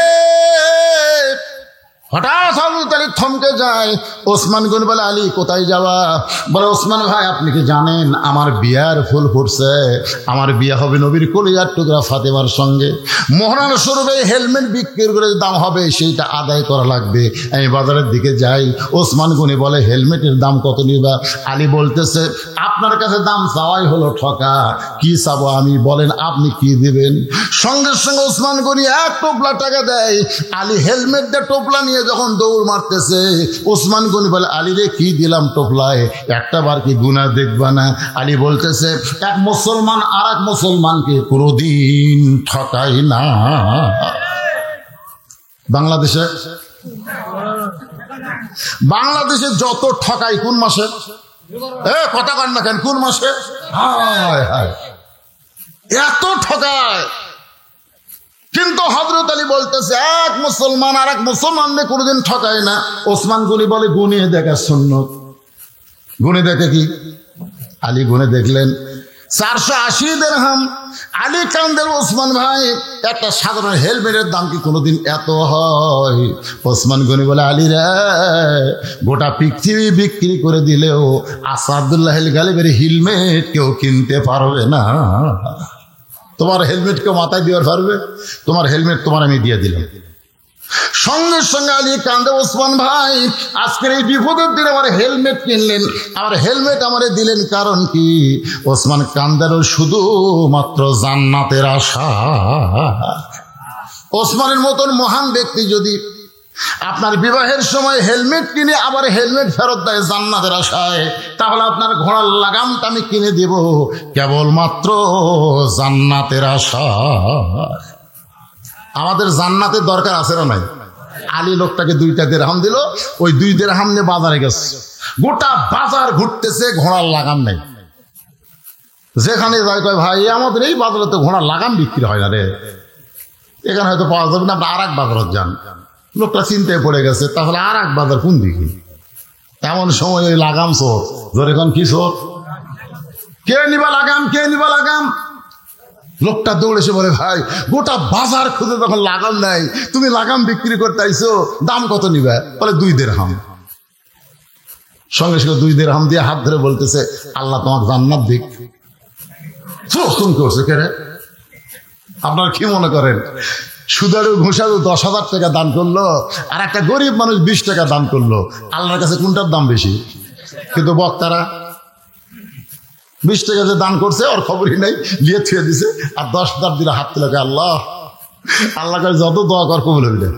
হঠাৎ হযরত আলী থমকে যায়। ওসমান গনি বলে, আলী, কোথায় যাওয়া? বলে, ওসমান ভাই, আপনি কি জানেন আমার বিয়ার ফুল ফুটছে, আমার বিয়ে হবে নবীর কলিজার টুকরা ফাতেমার সঙ্গে। মোহরানা স্বরূপে হেলমেট বিক্রি করে দাম হবে, সেইটা আদায় করা লাগবে। আমি বাজারের দিকে যাই। ওসমান গনি বলে, হেলমেটের দাম কত নিবা? আলী বলতেছে, আপনার কাছে দাম চাওয়াই হলো ঠকা, কি চাবো আমি, বলেন আপনি কি দিবেন? সঙ্গে সঙ্গে ওসমান গনি এক টোপলা টাকা দেয়। আলী হেলমেট দিয়ে টোপলা নিয়ে যখন দৌড় মারতেছে, ওসমান গনি বলে, আলী রে, কি দিলাম টোপলায়, একটা বার কি গুনাহ দেখবা না? আলী বলতেছে, এক মুসলমান আর এক মুসলমানকে কোনদিন ঠকায় না। বাংলাদেশে যত ঠকাই কোন মাসে? কথা কন না কেন? কোন মাসে? এত ঠকায়। কিন্তু হযরত আলী বলতেছে, এক মুসলমান আর এক মুসলমানকে কোনোদিন ঠকায় না। ওসমান গনি বলে, গুনিয়ে দেখা সুন্নত। গুনে দেখে কি? আলী গুনে দেখলেন 480 দিরহাম। আলী কান্দের, ওসমান ভাই, একটা সাধারণ হেলমেটের দাম কি কোনোদিন এত হয়? ওসমান গনি বলে, আলী রে, গোটা পৃথিবী বিক্রি করে দিলেও আসাদুল্লাহ গালিবের হেলমেট কেউ কিনতে পারবে না। তোমার হেলমেট কেউ মাথায় দেওয়ার পারবে? তোমার হেলমেট তোমার আমি দিয়ে দিলাম। সঙ্গে সঙ্গে আলী কান্দে, ওসমান ভাই, আজকের এই বিপদের দিনে আমার হেলমেট কিনলেন, আমার হেলমেট আমারে দিলেন, কারণ কি? ওসমান কান্দারও শুধুমাত্র জান্নাতের আশা। ওসমানের মতন মহান ব্যক্তি যদি আপনার বিবাহের সময় হেলমেট কিনে আবার হেলমেট ফেরত দেয় জান্নাতের আশায়, তাহলে আপনার ঘোড়ার লাগামটা আমি কিনে দেব কেবলমাত্র জান্নাতের আশা। আমাদের জান্নাতের দরকার আছে না নাই? আলী লোকটাকে 2টা দিরহাম দিল, ওই 2 দিরহাম নিয়ে বাজারে গেছে। গোটা বাজার ঘুরতেছে, ঘোড়ার লাগাম নেই। যেখানে যায় কয়, ভাই, আমাদের এই বাজারে তো ঘোড়ার লাগাম বিক্রি হয় না রে, এখানে হয়তো পাওয়া যাবে না, আপনি আর এক বাজারে যান। লোকটা চিন্তায় পড়ে গেছে, তাহলে আর এক বাজার কোন দিকে? এমন সময় ওই লাগাম চোর। ধরে এখন কি চোর? কে নিবা লাগাম, কে নিবা লাগাম? লোকটা দৌড়েছে বলে, ভাই, গোটা বাজার খুঁজে যখন লাগাম নাই, তুমি লাগাম বিক্রি করতে আইছো, দাম কত নিবে? বলে 2 দিরহাম। সঙ্গে সঙ্গে 2 দিরহাম দিয়ে হাত ধরে বলতেছে, আল্লাহ তোমার জান্নাত দিক। তুমি করছো কে রে? আপনার কি মনে করেন? সুদারু ঘুষারু 10,000 টাকা দান করলো, আর একটা গরিব মানুষ 20 টাকা দান করলো, আল্লাহর কাছে কোনটার দাম বেশি? কিন্তু বক্তারা 20 টাকা যে দান করছে ওর খবরই নাই, দিয়ে ছুঁয়ে দিছে, আর 10,000 দিলে হাত তুলে, আল্লাহ আল্লাহ কাছে যত দোয়া কর কবুল হইলে।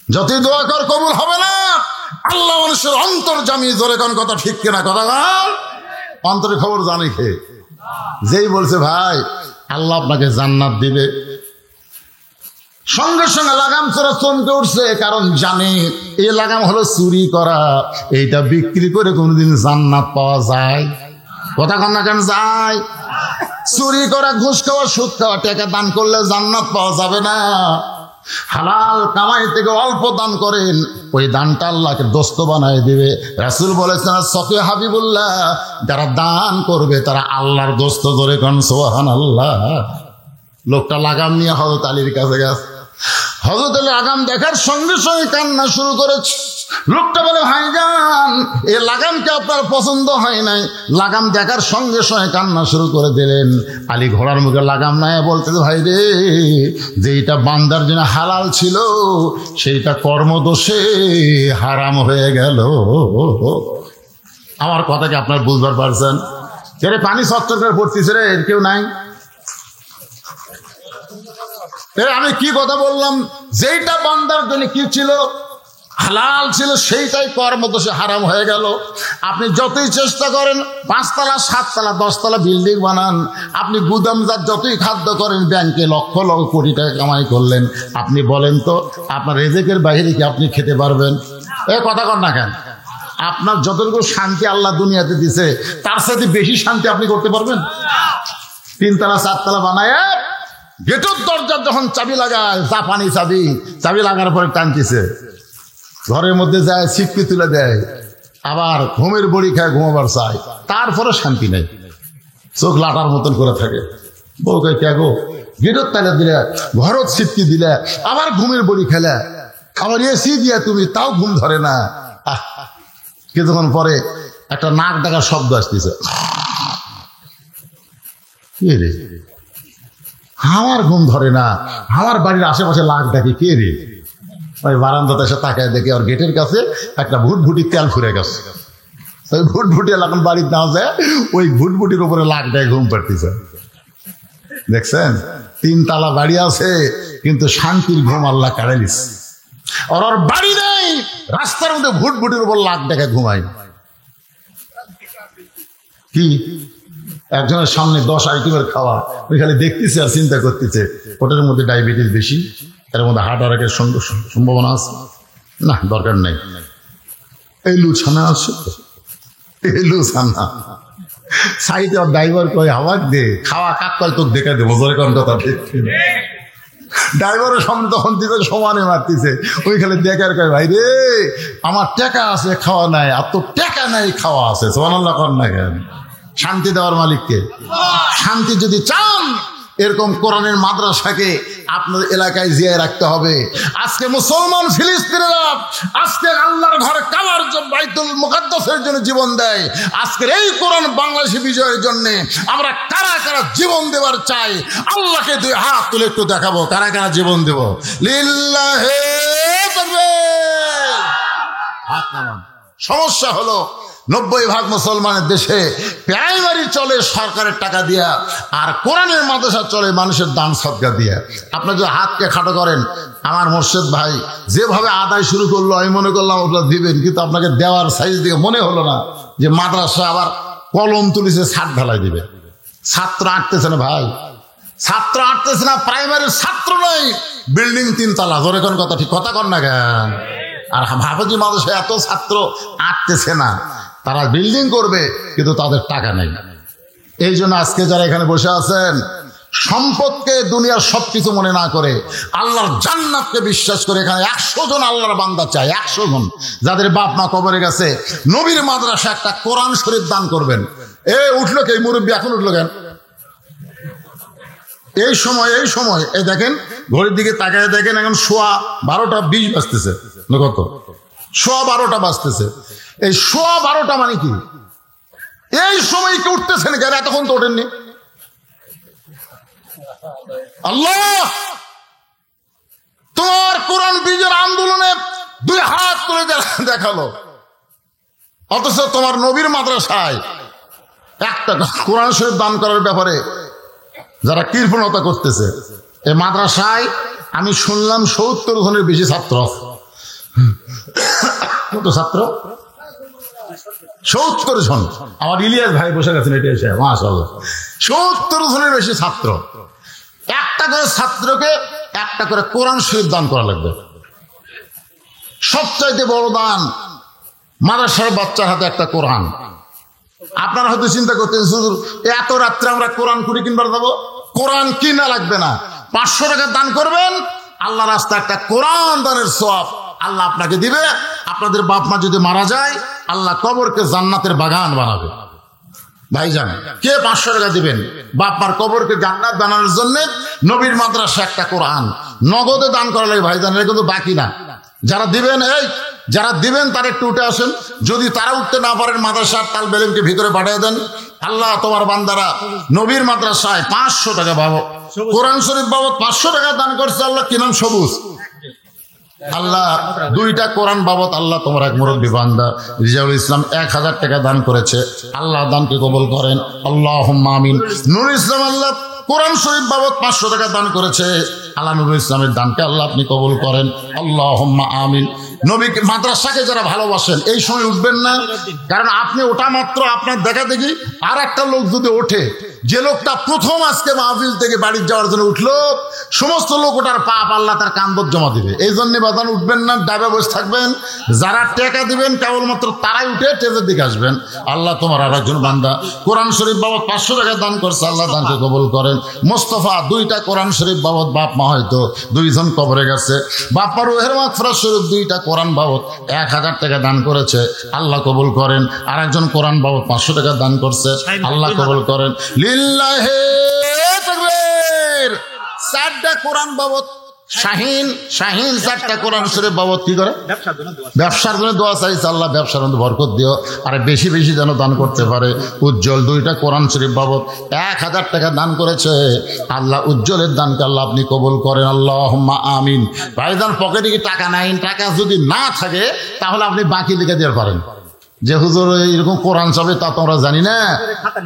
যতই দোয়া কর কবুল হবে না। আল্লাহ মানুষের অন্তর জামি, জোরে কোন কথা ঠিক কিনা কথা বল। অন্তরের খবর জানে কে? যেই বলছে ভাই আল্লাহ আপনাকে জান্নাত দিবে, সঙ্গে সঙ্গে লাগাম চোরা চমকে উঠছে, কারণ জানে এই লাগাম হলো চুরি করা, এইটা বিক্রি করে কোনোদিন জান্নাত পাওয়া যায়? কথা কন না কেন? যায়। চুরি করা, ঘুষ খাওয়া, সুদ খাওয়া, টাকা দান করলে জান্নাত পাওয়া যাবে না। হালাল কামাই থেকে অল্প দান করেন, ওই দানটা আল্লাহকে দোস্ত বানায় দিবে। রাসূল বলেছেন সফি হাবিবুল্লাহ, যারা দান করবে তারা আল্লাহর দোস্ত। ধরে কোন সুবহানাল্লাহ। লোকটা লাগাম নিয়ে হযরত আলীর কাছে গেছে। হযরত আলী লাগাম দেখার সঙ্গে সঙ্গে কান্না শুরু করেছে। লোকটা বলে ভাইজান এই লাগামটা আপনার পছন্দ হয় নাই। লাগাম দেখার সঙ্গে সঙ্গে কান্না শুরু করে দিলেন। আলী ঘোড়ার মুখে লাগাম নাই বলতেছে ভাই রে, যেটা বান্দার জন্য হালাল ছিল সেইটা কর্মদোষে হারাম হয়ে গেল। আমার কথা কি আপনার বুঝবার পারছেন? এরে পানি চচ্চর করে পড়তেছে রে, এর কেউ নাই? আমি কি কথা বললাম? যেইটা বান্দার জন্য কি ছিল, হালাল ছিল, সেইটাই কর্মদোষে হারাম হয়ে গেল। আপনি যতই চেষ্টা করেন 5 তলা 7 তলা 10 তলা বিল্ডিং বানান, আপনি গুদামজাত যতই খাদ্য করেন, ব্যাংকে লক্ষ লক্ষ কোটি টাকা কামাই করলেন, আপনি বলেন তো আপনার রেজেকের বাইরে কি আপনি খেতে পারবেন? এ কথা কর না কেন? আপনার যতটুকু শান্তি আল্লাহ দুনিয়াতে দিছে তার সাথে বেশি শান্তি আপনি করতে পারবেন? 3 তলা 4 তলা বানায় গেটের দরজার যখন চাবি লাগায়, জাপানি চাবি, চাবি লাগার পরে টানতেছে, ঘরের মধ্যে যায় ছিটকে তুলে দেয়, আবার ঘুমের বড়ি খায়, ঘুমাবার চায়, তারপরে শান্তি নেই, চোখ লাটার মতন করে থাকে। বউকে কে গো গেটের তালা দিলে, ঘরত ছিটকি দিলে, আবার ঘুমের বড়ি খেলে, আবার এসি দিয়া তুমি, তাও ঘুম ধরে না। কিছুক্ষণ পরে একটা নাক ডাকার শব্দ আসতেছে। কে রে? আমার ঘুম ধরে না, আমার বাড়ির আশেপাশে লাখ ডাকি, কে রে? ওই বারান্দাতে এসে তাকায় দেখে ওর গেটের কাছে একটা ভুটভুটি তেল ফুরে গেছে। ওই ভুটভুটি এখন বাড়ির না যায়, ওই ভুটভুটির উপরে লাখ ডাকে ঘুম পাড়তেছে। দেখছেন? 3 তলা বাড়ি আছে কিন্তু শান্তির ঘুম আল্লাহ কাড়ে নিচ্ছে। ওর বাড়ি নেই, রাস্তার মধ্যে ভুটভুটির উপর লাখ ডাকে ঘুমায়। কি একজনের সামনে 10 আইটেমের খাওয়া, ওই খালি দেখতেছে আর চিন্তা করতেছে, ওটার মধ্যে ডায়াবেটিস বেশি, এর মধ্যে হার্ট অ্যাটাকের সম্ভাবনা আছে, না দরকার নেই। এই লুছানা আছে, এই লুছানা সাইডে ড্রাইভার কয় আমার দে খাওয়া, কাক কয় তোকে দেখে দেবো, জোরে কোন কথা দেখতে। ড্রাইভারের সামনে তখন দিতে সমানে মারতেছে, ওই খালি দেখার কয় ভাই রে আমার টাকা আছে খাওয়া নাই, আর তোর টাকা নাই খাওয়া আছে। সুবহানাল্লাহ কর না কেন? শান্তি দেওয়ার মালিককে। শান্তি যদি চান এরকম কোরআনের মাদ্রাসাকে আপনার এলাকায় জিয়ায় রাখতে হবে। আজকে মুসলমান ফিলিস্তিনিরা আজকে আল্লাহর ঘর কাবার জন্য, বাইতুল মুকাদ্দাসের জন্য জীবন দেয়। আজকের এই কোরআন বাংলাদেশে বিজয়ের জন্য আমরা কারা কারা জীবন দেওয়ার চাই, আল্লাহকে 2 হাত তুলে একটু দেখাবো কারা কারা জীবন দেব। লিল্লাহি তাকবীর। হাত নামান। সমস্যা হলো 90% মুসলমানের দেশে প্রাইমারি চলে সরকারের টাকা দিয়া, আর কোরআনের মাদ্রাসা চলে মানুষের দান সদকা দিয়া। আপনার যদি হাতকে খাটো করেন, আমার মোর্শেদ ভাই যেভাবে আদায় শুরু করলো আমি মনে করলাম ওটা দিবেন, কিন্তু আপনাকে দেওয়ার সাইজ দিকে মনে হলো না যে মাদ্রাসা আবার কলম তুলিছে, ছাদ ঢালাই দিবে। ছাত্র আটতেছে না ভাই, ছাত্র আটতেছে না, প্রাইমারির ছাত্র নয়, বিল্ডিং 3 তলা। ধরে কোন কথা ঠিক কথা কর না কেন? আর হাফেজি মাদ্রাসায় এত ছাত্র আটতেছে না, তারা বিল্ডিং করবে কিন্তু তাদের টাকা নেই। এই জন্য আজকে যারা এখানে বসে আছেন, সম্পদকে দুনিয়ার সবকিছু মনে না করে আল্লাহর জান্নাতকে বিশ্বাস করে এখানে 100 জন আল্লাহর বান্দা চাই, 100 জন যাদের বাপ মা কবরে গেছে, নবীর মাদ্রাসা একটা কোরআন শরীফ দান করবেন। উঠলো কে মুরব্বী? এখন উঠলো কেন? এই সময় এই দেখেন ঘড়ির দিকে তাকায় দেখেন, এখন 12:20 বাজতেছে। কত? 12:15 বাজতেছে। এই 12:15 মানে কি? এই সময় কি উঠতেছেন কেন? এতক্ষণ তো ওঠেননি। আল্লাহ তোমার কোরআন বিজয়ের আন্দোলনে 2 হাত তুলে দেখালো, অথচ তোমার নবীর মাদ্রাসায় একটা কোরআন শরীফ দান করার ব্যাপারে যারা কৃপণতা করতেছে। এই মাদ্রাসায় আমি শুনলাম 70 জনের বেশি ছাত্র, কত ছাত্র? 70 জন। আমার ইলিয়াস ভাই বসে গেছেন এটা এসে, মাশাআল্লাহ 70 জনের বেশি ছাত্র। একটা করে ছাত্রকে একটা করে কোরআন শরীফ দান করা লাগবে। সবচাইতে বড় দান মাদ্রাসার বাচ্চার হাতে একটা কোরআন। আপনারা হয়তো চিন্তা করতেন হুজুর এত রাত্রে আমরা কোরআন কুড়ি কিনবার যাবো। কোরআন কিনা লাগবে না, 500 টাকা দান করবেন, আল্লাহ রাস্তায় একটা কোরআন দানের সওয়াব আল্লাহ আপনাকে দিবে। আপনাদের বাপ মা যদি মারা যায় আল্লাহ কবরকে জান্নাতের বাগান বানাবে। ভাইজান কে 500 টাকা দিবেন বাপ মার কবরকে জান্নাত বানানোর জন্য? নবীর মাদ্রাসা একটা কোরআন নগদে দান করা লাগে ভাইজান, এটা কিন্তু বাকি না। যারা দিবেন যারা দিবেন তারা একটু উঠে আসেন। যদি তারা উঠতে না পারেন মাদ্রাসার তাল বেলেমকে ভিতরে পাঠিয়ে দেন। আল্লাহ তোমার বান্দারা নবীর মাদ্রাসায় 500 টাকা বাবদ কোরআন শরীফ বাবদ 500 টাকা দান করছে। আল্লাহ কি নাম? সবুজ। আল্লাহ 2টা কোরআন বাবদ আল্লাহ তোমার এক মুরব্বী বান্দা রিজাউল ইসলাম 1000 টাকা দান করেছে। আল্লাহ দানকে কবুল করেন, আল্লাহুম্মা আমিন। নুরুল ইসলাম আল্লাহ কোরআন শরীফ বাবদ 500 টাকা দান করেছে। আল্লাহ নুরুল ইসলামের দানকে আল্লাহ আপনি কবুল করেন, আল্লাহুম্মা আমিন। নবীকে মাদ্রাসাকে যারা ভালোবাসেন এই সময় উঠবেন না, কারণ আপনি ওটা মাত্র আপনার দেখা দেখি আর একটা লোক যদি ওঠে, যে লোকটা প্রথম আজকে মাহফিল থেকে বাড়ি যাওয়ার জন্য উঠলো, সমস্ত লোক ওটার পাপ আল্লাহ তার কান্দর জমা দিবে। এই জন্য বাদান উঠবেন না, ডাবে বসে থাকবেন। যারা টাকা দিবেন কেবলমাত্র তারাই উঠে স্টেজের দিকে আসবেন। আল্লাহ তোমার আর একজন বান্দা কোরআন শরীফ বাবদ 500 টাকা দান করছে, আল্লাহ দানকে কবুল করেন। মোস্তফা 2টা কোরআন শরীফ বাবদ বাপ মা হয়তো 2 জন কবরে গেছে, বাপ্পা রুহের মাগফিরাত শরীফ 2টা কোরআন বাবদ 1000 টাকা দান করেছে, আল্লাহ কবুল করেন। আর একজন কোরআন বাবদ 500 টাকা দান করছে, আল্লাহ কবুল করেন। লিল্লাহি তাকবীর। 4টা কোরআন বাবদ শাহিন 4টা কোরআন শরীফ বাবদ কি করে? ব্যবসার জন্য দোয়া চাইছে, আল্লাহ ব্যবসার মধ্যে বরকত দিও, আর বেশি বেশি যেন দান করতে পারে। উজ্জ্বল 2টা কোরআন শরীফ বাবদ 1000 টাকা দান করেছে, আল্লাহ উজ্জ্বলের দানকে আল্লাহ আপনি কবুল করেন, আল্লাহুম্মা আমিন। ভাইজান পকেটে কি টাকা নাই? টাকা যদি না থাকে তাহলে আপনি বাকি লিখে দিতে পারেন যে হুজুর এইরকম কোরআন চাবে, তা তো আমরা জানি না,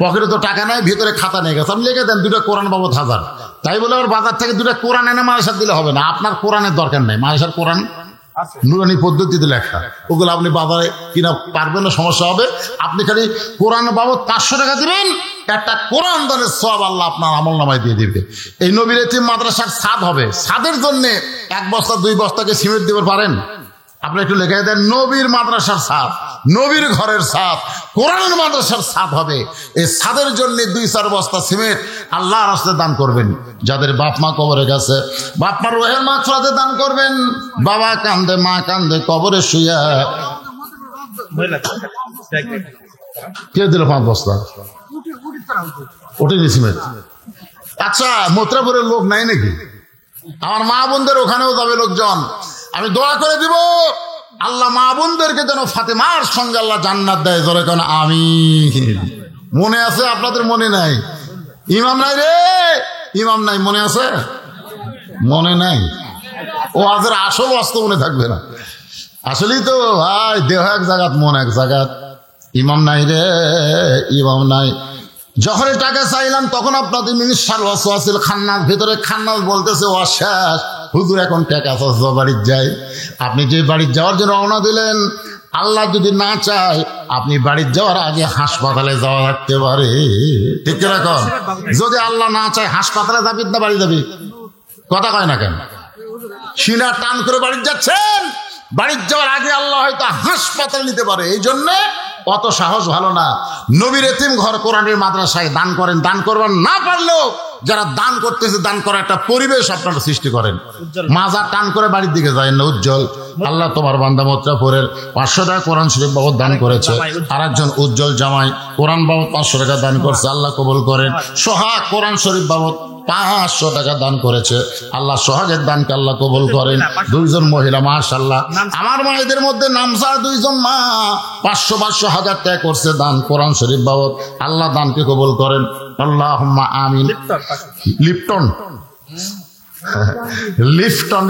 পকেটে তো টাকা নাই, ভিতরে খাতা নিয়ে গেছে, আপনি লিখে দেন 2টা কোরআন বাবদ 1000। তাই বলে ওর বাজার থেকে 2টা কোরআন এনে মাদ্রাসা দিলে হবে না। আপনার কোরআনের দরকার নেই, মাদ্রাসার কোরআন নুরানি পদ্ধতিতে লেখা, ওগুলো আপনি বাজারে কিনা পারবেন না, সমস্যা হবে। আপনি খালি কোরআন বাবদ 500 টাকা দিবেন, একটা কোরআন দানের সওয়াব আল্লাহ আপনার আমল নামায় দিয়ে দিবে। এই নবীর এতিম মাদ্রাসার ছাদ হবে, ছাদের জন্য 1 বস্তা 2 বস্তাকে সিমেন্ট দিতে পারেন? আপনি একটু লেখা দেন নবীর মাদ্রাসার ছাদ, নবীর ঘরের ছাদ, কোরআনের মাদ্রাসার ছাদ হবে। এই ছাদের জন্য 2-4 বস্তা সিমেন্ট আল্লাহর রাস্তায় দান করবেন। যাদের বাপ মা কবরে গেছে, বাপ মার রুহের মাগফিরাতে দান করবেন। বাবা কান্দে, মা কান্দে, কবরে শুইয়া কে দিল 5 বস্তা ওঠেনি সিমেন্ট? আচ্ছা মথুরাপুরের লোক নাই নাকি? আমার মা বোনদের ওখানেও যাবে লোকজন। আমি দোয়া করে দিব আল্লাহ মা বোনদেরকে যেন ফাতেমার সঙ্গে আল্লাহ জান্নাত দেয়। জোরে কেন আমিন। মনে আছে আপনাদের? মনে নাই? ইমাম নাই রে, ইমাম নাই, মনে আছে? মনে নাই? ও আজের আসল বাস্তব মনে থাকবে না। আসলেই তো ভাই দেহ এক জায়গাত মন এক জায়গাত। ইমাম নাই রে, ইমাম নাই। যখনই টাকা চাইলাম তখন আপনাদের মিনিস্টার ওয়াসওয়াসিল খান্নাস, ভিতরে খান্নাস বলতেছে ও শেষ হুজুর এখন টাকা চাচ্ছে বাড়ির যাই। আপনি যে বাড়ির যাওয়ার জন্য রওনা দিলেন, আল্লাহ যদি না চায় আপনি বাড়ির যাওয়ার আগে হাসপাতালে যাওয়া লাগতে পারে। ঠিক কিরকম? যদি আল্লাহ না চায় হাসপাতালে যাবি না বাড়ি যাবি? কথা কয় না কেন? সিনা টান করে বাড়ি যাচ্ছেন, বাড়ির যাওয়ার আগে আল্লাহ হয়তো হাসপাতাল নিতে পারে। এই জন্য অত সাহস ভালো না। নবীর এতিম ঘর কোরআনের মাদ্রাসায় দান করেন, দান করবার না পারলেও যারা দান করতেছে দান করার একটা পরিবেশ আপনারা সৃষ্টি করেন। মাজার টান করে বাড়ির দিকে যায় না। উজ্জ্বল আল্লাহ তোমার বান্দা মোত্রাপুরের 500 টাকা কোরআন শরীফ বাবদ দান করেছে। আর একজন উজ্জ্বল জামাই কোরআন বাবদ 500 টাকা দান করছে, আল্লাহ কবুল করেন। সোহাগ কোরআন শরীফ বাবদ 500 টাকা দান করেছে, আল্লাহ সোহাগের দানকে আল্লাহ কবুল করেন। 2 জন মহিলা মাশাআল্লাহ, আমার মায়েদের মধ্যে নামসা 2 জন মা 500 1000 টাকা করছে দান কোরআন শরীফ বাবদ, আল্লাহ দানকে কবুল করেন, আল্লাহুম্মা আমিন। লিপটন, লিফটন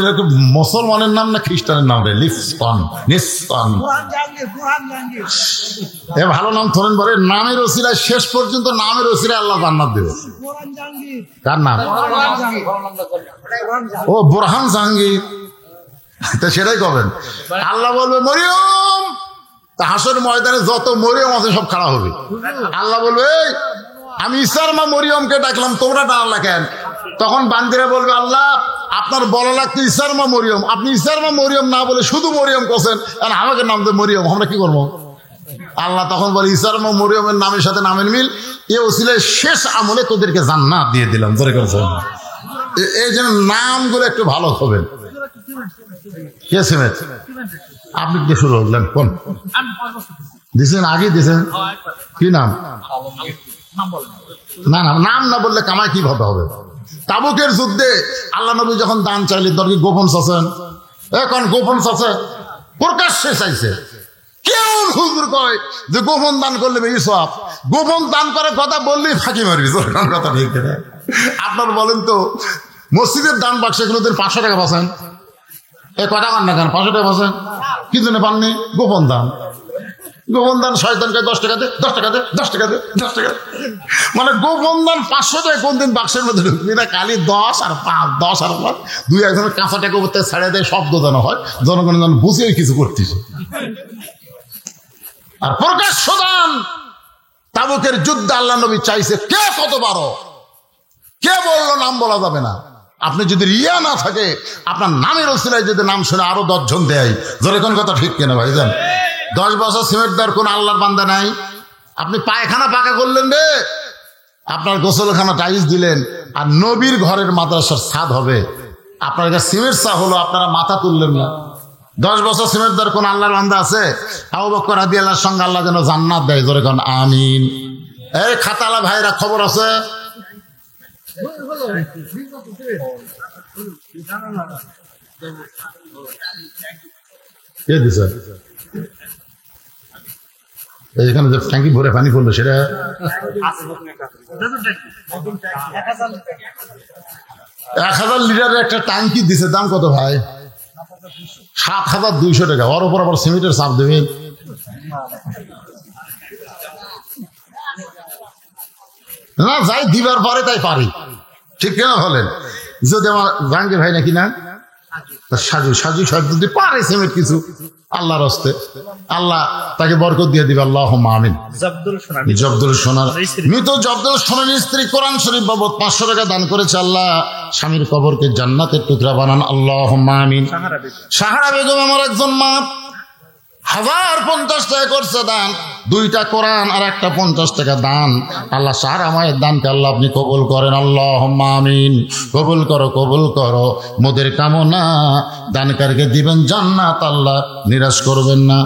মুসলমানের নাম না খ্রিস্টানের নাম রে? লিফটন, নিস্টন, এ ভালো নাম ধরেন বলে। নামের ওসিলায় শেষ পর্যন্ত নামের ওসিলায় আল্লাহ জান্নাত দেবে। কার নাম? ও বোরহান জাহাঙ্গীর। তো সেটাই করবেন। আল্লাহ বলবে মরিয়ম, তা হাসর ময়দানে যত মরিয়ম আছে সব খাড়া হবে। আল্লাহ বলবে আমি ঈসার মা মরিয়মকে ডাকলাম, তোমরা ডাকলা কেন? তখন বান্দিরা বলবে আল্লাহ আপনার বলা লাগতো ঈসার মা মরিয়ম, আপনি ঈসার মা মরিয়ম না বলে শুধু মরিয়ম করছেন, আর আমাকে নাম দেয় মরিয়ম, আমরা কি করবো? আল্লাহ তখন বলে ঈসার মা মরিয়মের নামের সাথে নামের মিল, এ ওসিলায় শেষ আমলে তোদেরকে জান্নাত দিয়ে দিলাম। জোরে করেছেন। এই জন্য নামগুলো একটু ভালো হবেন। কে সিমেন্ট? আপনি কি শুরু করলেন? কোন দিছেন? আগে দিছেন কি নাম? না না, নাম না বললে কামাই কিভাবে হবে? তাবুকের যুদ্ধে আল্লাহ নবী যখন দান চাইলেন, তোর কি গোপন চাচ্ছেন? এখন গোপন চাচ্ছে, প্রকাশ্যে চাইছে। কেউ হুজুর কয় যে গোপন দান করলে বেশি সব, গোপন দান করার কথা বললেই ফাঁকি মারবি। কথা ঠিক না? আপনার বলেন তো, মসজিদের দান বাক্সে কোনোদিন 500 টাকা পাচ্ছেন? এ কটা কান না কেন 500 টাকা পাচ্ছেন? কি জন্য পাননি? গোপন দান। গোপন দান শয়তানকে 10 টাকা দে, 10 টাকা দে, 10 টাকা দে, 10 টাকা। মানে গোপন দান 500 টাকা কোনদিন বাক্সের মধ্যে ঢুকবি না, খালি 10 আর 5, 10 আর 5, দুই একজনের কাঁচা টাকা করতে ছেড়ে দেয়, শব্দ যেন হয়, জনগণের যেন বুঝে কিছু করতেছে। আর প্রকাশ্য দান তাবুকের যুদ্ধে আল্লাহ নবী চাইছে, কে কত বারো, কে বললো নাম বলা যাবে না। আপনি যদি রিয়া না থাকে, আপনার নামের ওসিলায় যদি নাম শুনে আরো 10 জন দেয়, ধরে কোন কথা ঠিক কেনা ভাই জান? 10 বছর সিমেন্ট দেওয়ার কোন আল্লাহর বান্দা নাই। আপনি পায়খানা পাকা করলেন রে, আপনার গোসলখানা টাইলস দিলেন, আর নবীর ঘরের মাদ্রাসার ছাদ হবে, আপনার কাছে সিমেন্ট চা হলো, আপনারা মাথা তুললেন না। 10 বছর সিমেন্ট দেওয়ার কোন আল্লাহর বান্দা আছে? আবু বকর রাদিয়াল্লাহু সঙ্গে আল্লাহ যেন জান্নাত দেয়। জোরে কোন আমিন। এই খাতালা ভাইরা খবর আছে? কে দিছে? এখানে যে ট্যাঙ্কি ভরে পানি পড়লো সেটা 1000 লিটারের একটা ট্যাঙ্কি দিছে। দাম কত ভাই? 7200 টাকা। ওর উপর আবার সিমেন্টের চাপ দেবেন। না যাই দিবার পরে তাই পারি, ঠিক কেন হলেন? যদি আমার জাহাঙ্গীর ভাই নাকি না সাজু সাজু সব যদি পারে সিমেন্ট কিছু আল্লাহর হস্তে, আল্লাহ তাকে বরকত দিয়ে দিবে। আল্লাহুম্মা আমিন। জব্দুল সোনার মৃত জব্দুল সোনার স্ত্রী কোরআন শরীফ বাবদ 500 টাকা দান করেছে। আল্লাহ স্বামীর কবরকে জান্নাতের টুকরা বানান। আল্লাহুম্মা আমিন। সাহারা বেগম আমার একজন মা, 1050 টাকা করছে দান, 2টা কোরআন আর একটা 50 টাকা দান। আল্লাহ সাহারা মায়ের দানকে আল্লাহ আপনি কবুল করেন। আল্লাহুম্মা আমিন। কবুল করো, কবুল করো। মোদের কামনা দানকারকে দিবেন জান্নাত, আল্লাহ নিরাশ করবেন না।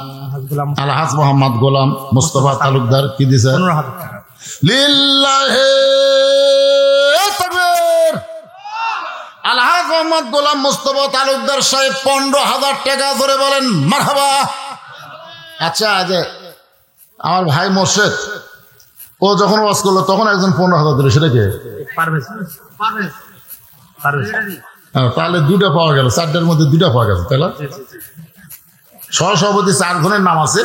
আলহাজ মোহাম্মদ গোলাম মুস্তফা তালুকদার কি দিছে? লিল্লাহি তাকবীর। আলহাজ মোহাম্মদ গোলাম মুস্তফা তালুকদার সাহেব 15,000 টাকা। ধরে বলেন মারহাবা। আচ্ছা, যে আমার ভাই মোর্শেদ, ও যখন ওয়াজ করলো তখন একজন 15,000 দিল, সেটা কে? তাহলে 2টা পাওয়া গেল, 4টার মধ্যে 2টা পাওয়া গেছে। তাহলে সহসভাপতি 4 জনের নাম আছে,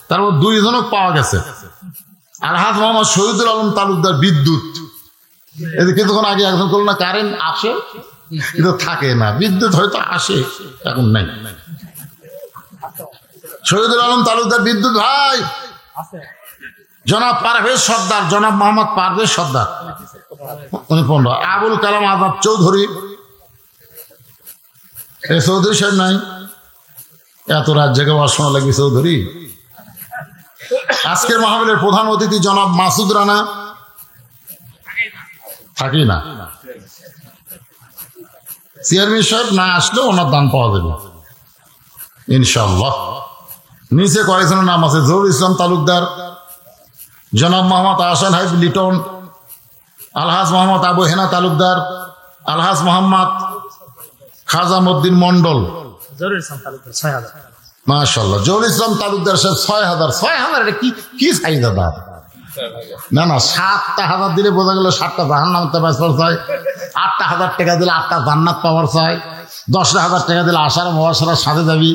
তার মধ্যে 2 জনও পাওয়া গেছে। আলহাজ মোহাম্মদ শহীদুল আলম তালুকদার বিদ্যুৎ, এদের কিছুক্ষণ আগে একজন করলো না, কারেন্ট আসে কিন্তু থাকে না, বিদ্যুৎ হয়তো আসে, এখন নাই। শহীদুল আলম তালুকদার বিদ্যুৎ ভাই। জনাব পারভেজ সর্দার, জনাব মোহাম্মদ পারভেজ সর্দার, উনি 15। আবুল কালাম আজাদ চৌধুরী, এই চৌধুরী সাহেব নাই, এত রাত জেগে শোনা লাগবে চৌধুরী। আজকের মাহফিলের প্রধান অতিথি জনাব মাসুদ রানা, থাকি না। চেয়ারম্যান সাহেব না আসলেও ওনার দান পাওয়া যাবে ইনশাআল্লাহ। নিচে কয়েকজনের নাম আছে: জহুর ইসলাম তালুকদার, জনাব মোহাম্মদ আহসান হাবিব লিটন, আলহাজ মোহাম্মদ আবু হেনা তালুকদার, আলহাজ মোহাম্মদ খাজামউদ্দিন মন্ডল, মাশাআল্লাহ। জহুর ইসলাম তালুকদার সাহেব 6,000। 6,000 এটা কি চাই দাদা? না না, 7টা হাজার দিলে বোঝা গেল 7টা জাহান্নামে বাঁচবার চাই, 8টা হাজার টাকা দিলে 8টা জান্নাত পাওয়ার চাই, 10,000 টাকা দিলে আশারা মহাশারার সাথে যাবি,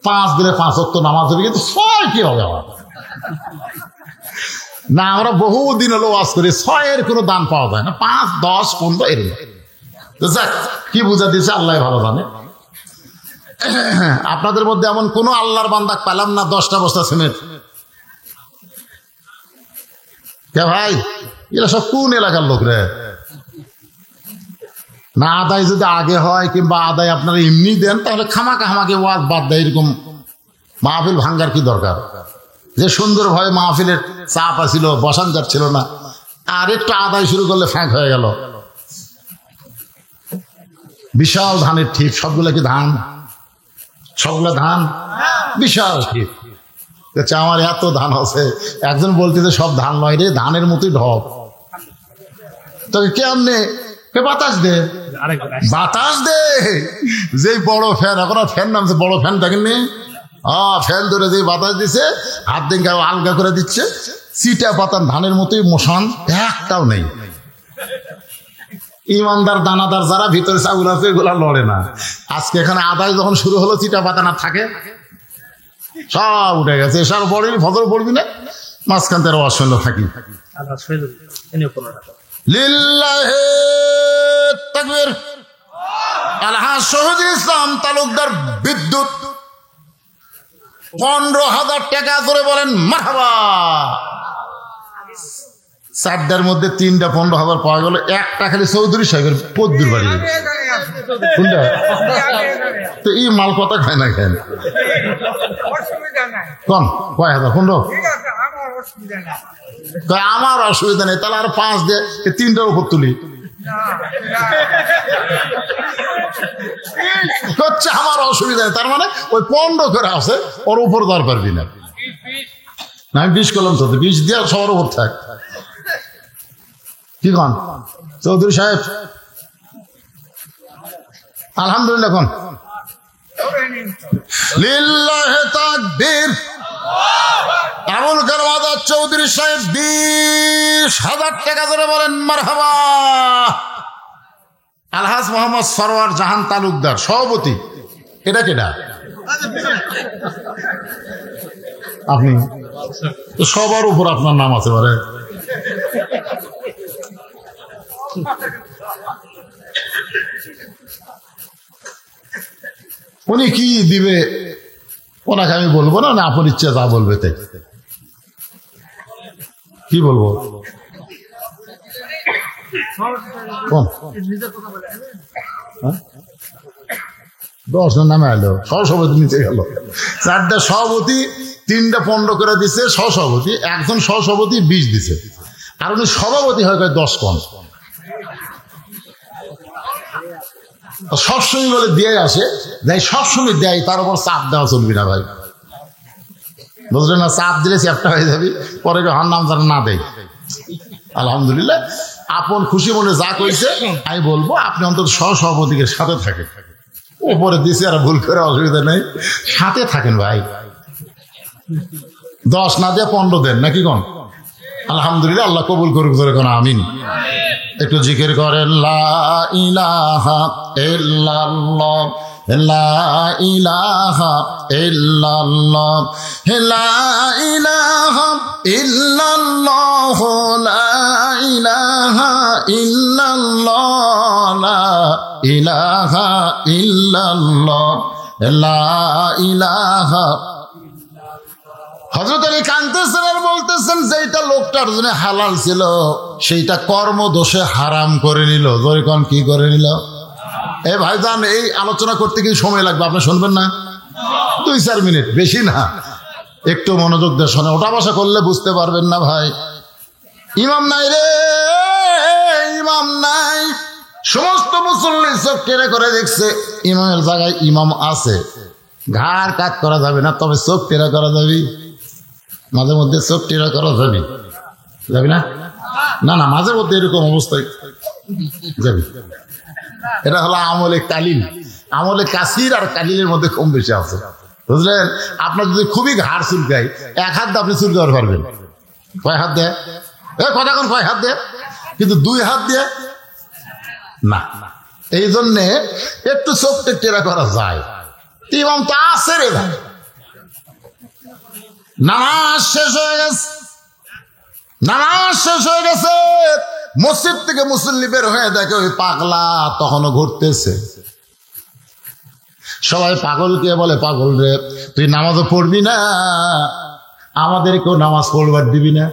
5 দিলে 5 ওয়াক্ত নামাজ হবে, কিন্তু 6 কি হবে আমার? না, আমরা বহুদিন হলো ওয়াজ করি, 6-এর কোনো দান পাওয়া যায় না, 5, 10, 15 এর। যাক, কি বুঝা দিয়েছে আল্লাহ ভালো জানে। আপনাদের মধ্যে এমন কোন আল্লাহর বান্দা পেলাম না 10টা বস্তা সিমেন্ট। কে ভাই, এরা সব কোন এলাকার লোক রে? না আদায় যদি আগে হয় কিংবা আদায় আপনারা এমনি দেন তাহলে খামাকে ওয়াজ বাদ দেয়। এরকম মাহফিল ভাঙ্গার কি দরকার? যে সুন্দরভাবে মাহফিলের চাপ আসিল, বসান যাচ্ছিল না, আর একটু আদায় শুরু করলে ফাঁক হয়ে গেল। বিশাল ধানের ঠিক, সবগুলো কি ধান? সবগুলো ধান বিশাল ঠিক। আমার এত ধান আছে, একজন বলতেছে সব ধান নয় রে, ধানের মতোই ঢপ। তবে কেমনে? বাতাস দে, বাতাস দে। যে বড় ফ্যান, এখন আর ফ্যান নামছে, বড় ফ্যান দেখেননি? ফ্যান ধরে যে বাতাস দিচ্ছে, হাত দিন আলগা করে দিচ্ছে, চিটা পাতার ধানের মতোই মশান, একটাও নেই। ইমানদার দানাদার যারা ভিতরে চাউল আছে এগুলা লড়ে না। আজকে এখানে আদায় যখন শুরু হলো, চিটা পাতা না থাকে, সব উঠে গেছে। এসার পরে ফজর পড়বি না, মাঝখান থেকে অসহ্য থাকি। লিল্লাহে তাকবীর। আলহাজ শহীদুল ইসলাম তালুকদার বিদ্যুৎ 15,000 টাকা ধরে বলেন মারহাবা। 4টার মধ্যে 3টা 15,000 পাওয়া গেল। একটা খালি চৌধুরী সাহেবের পদ্মুর বাড়ি। কোনটা? তো এই মাল কথা খায় না কেন? কম কয় হাজার? 15? আমার অসুবিধা নেই, তাহলে আর 5 দিয়ে 3টার উপর তুলি। হচ্ছে আমার অসুবিধা নেই, তার মানে ওই 15 করে আছে, ওর উপর দর পারবি না। আমি 20 করলাম, তো 20 দিয়ে সবার উপর থাক। কি কন চৌধুরী সাহেব? আলহামদুলিল্লাহ। কোন লিল্লাহে তাকবীর। আবুল কালাম আজাদ চৌধুরী সাহেব 20,000 টাকা ধরে বলেন মারহাবা। আলহাজ মোহাম্মদ সরওয়ার জাহান তালুকদার সভাপতি। এটা কেডা? আপনি তো সবার উপর আপনার নাম আছে বারে। উনি কি দিবে ওনাকে আমি বলবো না, না আপনার ইচ্ছা যা বলবে তাই। কি বলবো? 10 নামে এলো, সহসভাপতি নিচে গেল। 4টা সভাপতি 3টা 15 করে দিচ্ছে সহসভাপতি, একজন সহসভাপতি 20 দিছে, আর উনি সভাপতি হয় 10 কম। সবসময় বলে দিয়ে আসে, যাই সবসময় দেয়, তার উপর চাপ দেওয়া চলবি না ভাই, বুঝলেন না? চাপ দিলে চ্যাপটা হয়ে যাবি, পরে হার নাম যারা না দেয়। আলহামদুলিল্লাহ, আপন খুশি মনে যা কইছে আমি বলবো, আপনি অন্তত সহসভাপতিকে সাথে থাকেন। উপরে দিছে আর ভুল করে অসুবিধা নেই, সাথে থাকেন ভাই। 10 না দিয়ে 15 দেন, নাকি কোন? আলহামদুলিল্লাহ, আল্লাহ কবুল করুক, ধরে কোন আমিন। একটু জিকির করেন লা ইলাহা ইল্লাল্লাহ, লা ইলাহা ইল্লাল্লাহ, লা ইলাহা ইল্লাল্লাহ, লা ইলাহা ইল্লাল্লাহ, লা ইলাহা ইল্লাল্লাহ, লা ইলাহা। হযরত আলী কাঁদতেছেন আর বলতেছেন, যেটা লোকটার জন্য হালাল ছিল সেইটা কর্মদোষে হারাম করে নিল। জয়কন কি করে নিল? এই ভাইজান, এই আলোচনা করতে কি সময় লাগবে? আপনি শুনবেন না? 2-4 মিনিট, বেশি না। একটু মনোযোগ দিয়ে শোনে, ওটা বসা করলে বুঝতে পারবেন না ভাই। ইমাম নাই রে, ইমাম নাই। সমস্ত মুসল্লি চোখ টেনে করে দেখছে, ইমামের জায়গায় ইমাম আছে। ঘাড় কাত করা যাবে না, তবে চোখ টেরা করা যাবে। মাঝে মধ্যে চোখ টেরা করা যাবে, যাবি না? না না, মাঝে মধ্যে এরকম অবস্থায় যাবি। এটা হলো আমলে কালিল। আমলে কাসির আর কালিলের মধ্যে কম বেশি আছে, বুঝলেন? আপনার যদি খুবই ঘাড় চুলকায়, 1 হাত দিয়ে আপনি চুলকাতে পারবেন। কয় হাত দেয়? কথা কোন কয় হাত দেয়? কিন্তু 2 হাত দিয়ে না। এই জন্যে একটু চোখটা টেরা করা যায়। ইমাম তো আছে রে ভাই, নামাজ শেষ হয়ে গেছে, নামাজ শেষ হয়ে গেছে। মসজিদ থেকে মুসল্লি বের হয়ে দেখে ওই পাগলা তখনও ঘুরতেছে। সবাই পাগলকে বলে, পাগল রে তুই নামাজও পড়বি না, আমাদেরকেও নামাজ পড়বার দিবি না,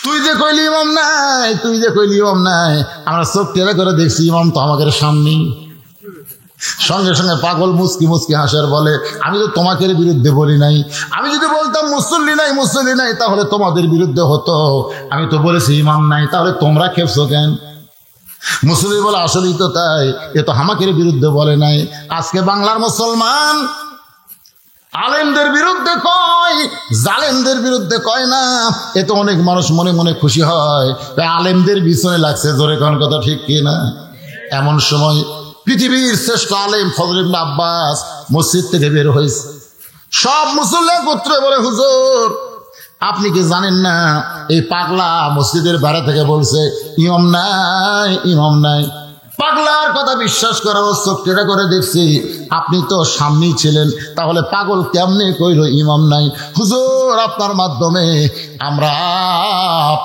তুই যে কইলি ইমাম নাই, তুই যে কইলি ইমাম নাই, আমরা চোখ টেরা করে দেখছি ইমাম তো আমাদের সামনেই। সঙ্গে সঙ্গে পাগল মুচকি মুচকি হাসার বলে, আমি তো তোমাদের বিরুদ্ধে বলি নাই, আমি যদি বলতাম মুসল্লি নাই তাহলে তোমাদের বিরুদ্ধে হতো, আমি তো বলেছি ইমাম নাই, তাহলে তোমরা খেপছো কেন? মুসল্লি বলে, আসলেই তো তাই, এ তো হামাকের বিরুদ্ধে বলে নাই। আজকে বাংলার মুসলমান আলেমদের বিরুদ্ধে কয়, জালেমদের বিরুদ্ধে কয় না, এ তো অনেক মানুষ মনে মনে খুশি হয়, তাই আলেমদের পিছনে লাগছে। জোরে কোন কথা ঠিক কি না? এমন সময় পৃথিবীর শ্রেষ্ঠ আলেম ফজল ইবনে আব্বাস মসজিদ থেকে বের হয়েছে। সব মুসল্লি একত্রে বলে, হুজুর আপনি কি জানেন না এই পাগলা মসজিদের বাইরে থেকে বলছে ইমাম নাই, ইমাম নাই। পাগলার কথা বিশ্বাস করার চোখ টেরা করে দেখছি, আপনি তো সামনেই ছিলেন, তাহলে পাগল কেমনে কইল ইমাম নাই? হুজুর আপনার মাধ্যমে আমরা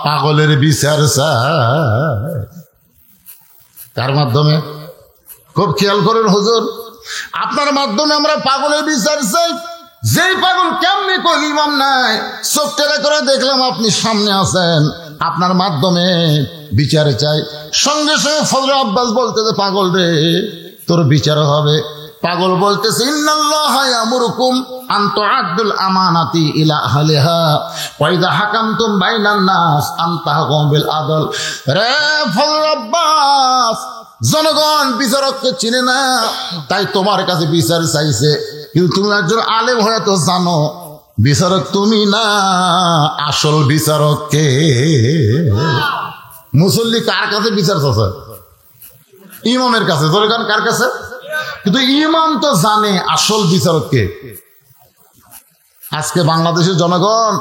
পাগলের বিচার চাই। তার মাধ্যমে খুব খেয়াল করেন হুজুর, আপনার মাধ্যমে আমরা পাগলের বিচার চাই। যেই পাগল কেমনে কইল ইমাম নাই, চোখ টেরা করে দেখলাম আপনি সামনে আছেন, আপনার মাধ্যমে বিচার চাই। সঙ্গে সঙ্গে ফজল আব্বাস বলতেছে, পাগল রে তোর বিচার হবে। পাগল বলতেছে, ইন্নাল্লাহা ইয়ামুরুকুম আন তুআদ্দুল আমানাতি ইলা আহলিহা ওয়া ইযা হাকামতুম বাইনান নাস আন তাহকুমু বিল আদল। রে ফজল আব্বাস, জনগণ বিচারককে চিনে না, তাই তোমার কাছে বিচার চাইছে, কিন্তু তুমি একজন আলেম হয়ে তো জানো বিচারক তুমি না, আসল বিচারক কে? মুসল্লি কার কাছে বিচার চাচ্ছে? ইমামের কাছে। জোরে কান, কার কাছে? কিন্তু ইমাম তো জানে আসল বিচারক কে। আজকে বাংলাদেশের জনগণ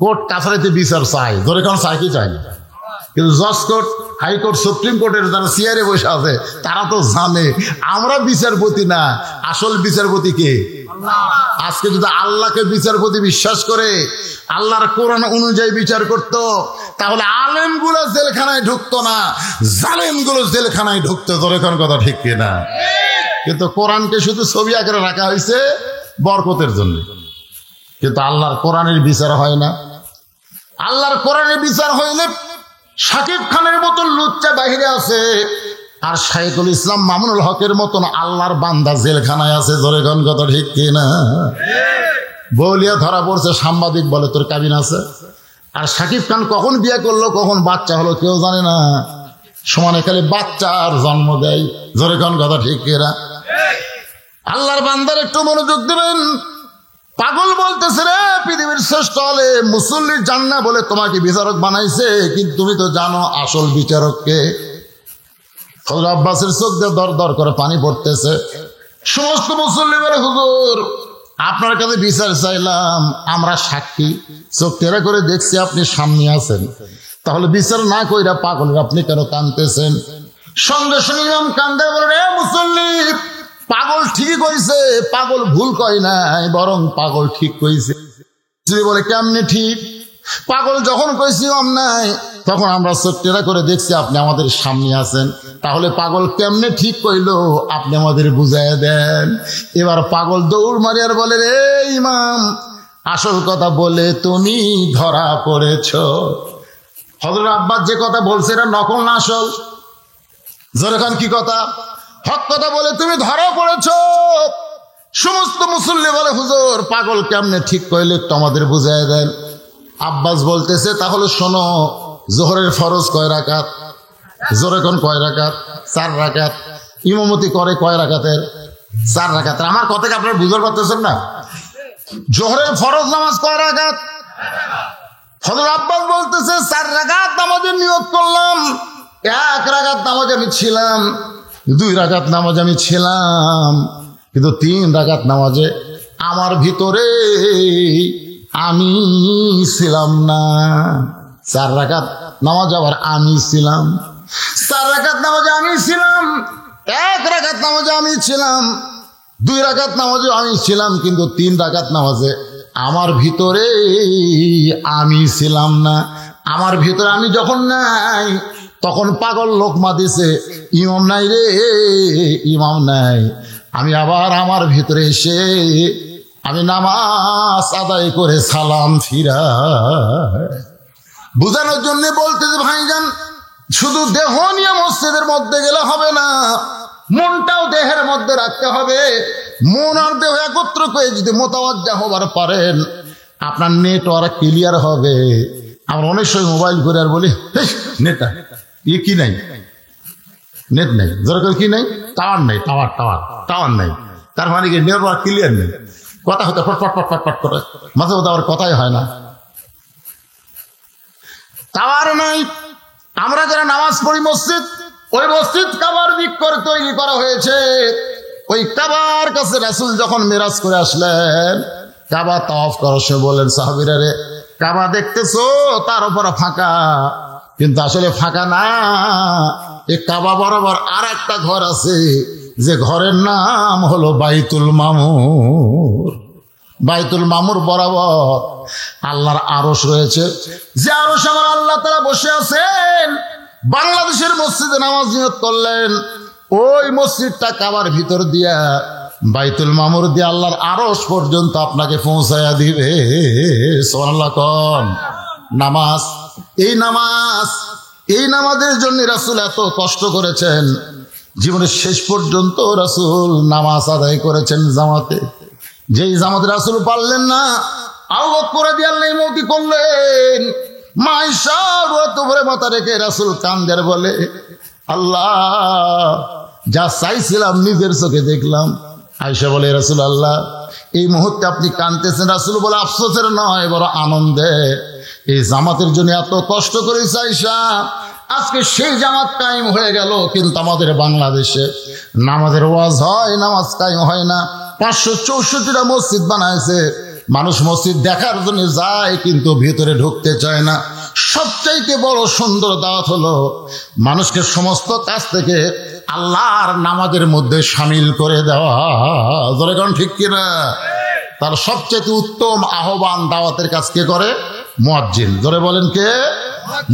কোর্ট কাছারিতে বিচার চায়, জোরে কান চায় কি চায় না? কিন্তু জজ কোর্ট, হাইকোর্ট, সুপ্রিম কোর্টের যারা চেয়ারে বসে আছে তারা তো জানে আমরা বিচারপতি না, আসল বিচারপতি কে? আজকে যদি আল্লাহকে বিচারপতি বিশ্বাস করে আল্লাহর কোরআন অনুযায়ী বিচার করত, তাহলে আলেমগুলো জেলখানায় ঢুকতো না, জালেমগুলো জেলখানায় ঢুকতো। তোর এখন কথা ঠিক কিনা? কিন্তু কোরআনকে শুধু ছবি আকারে রাখা হয়েছে বরকতের জন্য, কিন্তু আল্লাহর কোরআনের বিচার হয় না। আল্লাহর কোরআনের বিচার হইলে শাকিব খানের মতন লুচ্চা বাহিরে আছে, আর শাইখুল ইসলাম মামুনুল হকের মতন আল্লাহর বান্দা জেলখানায় আছে। জোরে গান কথা ঠিক কিনা? বউলিয়া ধরা পড়ছে, সাংবাদিক বলে তোর কাবিন আছে। আর শাকিব খান কখন বিয়ে করলো, কখন বাচ্চা হলো কেউ জানে না, সমানে খালি বাচ্চার জন্ম দেয়। জোরে গান কথা ঠিক কিনা? আল্লাহর বান্দার একটু মনোযোগ দিবেন। পাগল বলতেছে, রে পৃথিবীর শ্রেষ্ঠ আলেম মুসল্লির জান্না বলে তোমাকে বিচারক বানাইছে, কিন্তু তুমি তো জানো আসল বিচারককে। ফজল আব্বাসের চোখ দিয়ে দর দর করে পানি পড়তেছে। সমস্ত মুসল্লি বলে, হুজুর আপনার কাছে বিচার চাইলাম, আমরা সাক্ষী, চোখ টেরা করে দেখছি আপনি সামনে আছেন, তাহলে বিচার না কইরা পাগলের আপনি কেন কাঁদতেছেন? সঙ্গে সঙ্গে ইমাম কান্দে বলে, রে মুসল্লি, পাগল ঠিকই কইছে, পাগল ভুল কয় নাই, বরং পাগল ঠিক কইছে। বলে কেমনে ঠিক? পাগল যখন কইছি ইমাম নাই, তখন আমরা চোখ টেরা করে দেখছি আপনি আমাদের সামনে আছেন, তাহলে পাগল কেমনে ঠিক কইলো আপনি আমাদের বুঝাইয়া দেন। এবার পাগল দৌড় মারিয়ার বলে, রে ইমাম, আসল কথা বলে তুমি ধরা পড়েছ। হযরত আব্বাস যে কথা বলছে এটা নকল না আসল? জোরে খান কি কথা? হক কথা বলে তুমি ধরা পড়েছ। সমস্ত মুসল্লি বলে, হুজুর পাগল কেমনে ঠিক কইলে একটু আমাদের বুঝাইয়া দেন। আব্বাস বলতেছে, তাহলে শোনো, জোহরের ফরজ কয় রাকাত? জোরে কোন কয় রাকাত? 4 রাকাত। ইমামতি করে কয় রাকাতের? 4 রাকাতের। আমার কথাকে আপনারা বুঝতে পারতেছেন না? জোহরের ফরজ নামাজ কয় রাকাত? হযরত আব্বাস বলতেছে, 4 রাকাত নামাজের নিয়ত করলাম, 1 রাকাত নামাজ আমি ছিলাম, 2 রাকাত নামাজ আমি ছিলাম, কিন্তু 3 রাকাত নামাজে আমার ভিতরে আমি ছিলাম না। 4 রাকাত নামাজ আবার আমি ছিলাম, 4 রাকাত নামাজে আমি ছিলাম, 1 রাকাত নামাজে আমি ছিলাম, 2 রাকাত নামাজে আমি ছিলাম, কিন্তু 3 রাকাত নামাজে আমার ভিতরে আমি ছিলাম না। আমার ভিতরে আমি যখন নাই, তখন পাগল লোকমা দিছে, ইমাম নাই রে, ইমাম নাই। আমি আবার আমার ভিতরে এসে আমি নামাজ আদায় করে সালাম ফিরাই। বুঝানোর জন্য বলতে যে ভাইজান, শুধু দেহ নিয়ে মসজিদের মধ্যে গেলে হবে না, মনটাও দেহের মধ্যে রাখতে হবে। মন আর দেহ একত্র করে যদি মোতাওয়াজ্জা হবার পারেন, আপনার নেটওয়ার্ক ক্লিয়ার হবে। আমরা অনেক সময় মোবাইল করে আর বলি নেট কি নাই, নেট নেই, দরকার কি নাই, টাওয়ার নেই, টাওয়ার নেই। তার মানে কি নেটওয়ার্ক ক্লিয়ার নেই, কথা হতে ফটফট করে, মাঝে মধ্যে আবার কথাই হয় না। টাওয়ার নাই। আমরা যারা নামাজ পড়ি মসজিদ, ওই মসজিদ কাবার দিক করে তৈরি করা হয়েছে। ওই কাবার কাছে রাসূল যখন মেরাজ করে আসলেন, কাবা তাওয়াফ করার সময় বললেন সাহাবীরা, রে কাবা দেখতেছো, তার উপর ফাঁকা, কিন্তু আসলে ফাঁকা না। এই কাবা বরাবর আর একটা ঘর আছে, যে ঘরের নাম হলো বাইতুল মামুর। বাইতুল মামুর বরাবর আল্লাহর আরশ রয়েছে, যে আরশ আমার আল্লাহ তাআলা বসে আছেন। বাংলাদেশের মসজিদে নামাজ নিয়ত করলেন, ওই মসজিদটা কাবার ভিতর দিয়া বাইতুল মামুর দিয়ে আল্লাহর আরশ পর্যন্ত আপনাকে পৌঁছায়া দিবে। সুবহানাল্লাহ কোন নামাজ, এই নামাজের জন্য রাসূল এত কষ্ট করেছেন। জীবনের শেষ পর্যন্ত রাসূল নামাজ আদায় করেছেন জামাতে। যেই জামাতে রাসূল পারলেন না, আবু বকর রাদিয়াল্লাহু আনহু ইমামতি করলেন। মা আয়েশা রত ভরে মাথা রেখে রাসূল কান্দের বলে, আল্লাহ যা চাইছিলাম নিজের চোখে দেখলাম। আয়েশা বলে, রাসূলুল্লাহ এই মুহূর্তে আপনি কাঁদতেছেন। রাসূল বলে, আফসোসের নয়, বড় আনন্দে। এই জামাতের জন্য এত কষ্ট করেছে আয়েশা, আজকে সেই জামাত কায়েম হয়ে গেল। কিন্তু আমাদের বাংলাদেশে নামাজের ওয়াজ হয়, নামাজ কায়েম হয় না। 564টা মসজিদ বানাইছে, মানুষ মসজিদ দেখার জন্য যায়, কিন্তু ভিতরে ঢুকতে চায় না। সবচাইতে বড় সুন্দর দাওয়াত হলো মানুষকে সমস্ত কাজ থেকে আল্লাহর নামাজের মধ্যে শামিল করে দেওয়া। জোরে কোন ঠিক কিনা? তার সবচেয়ে উত্তম আহ্বান দাওয়াতের কাজ কে করে? মুয়াজ্জিন। জোরে বলেন কে?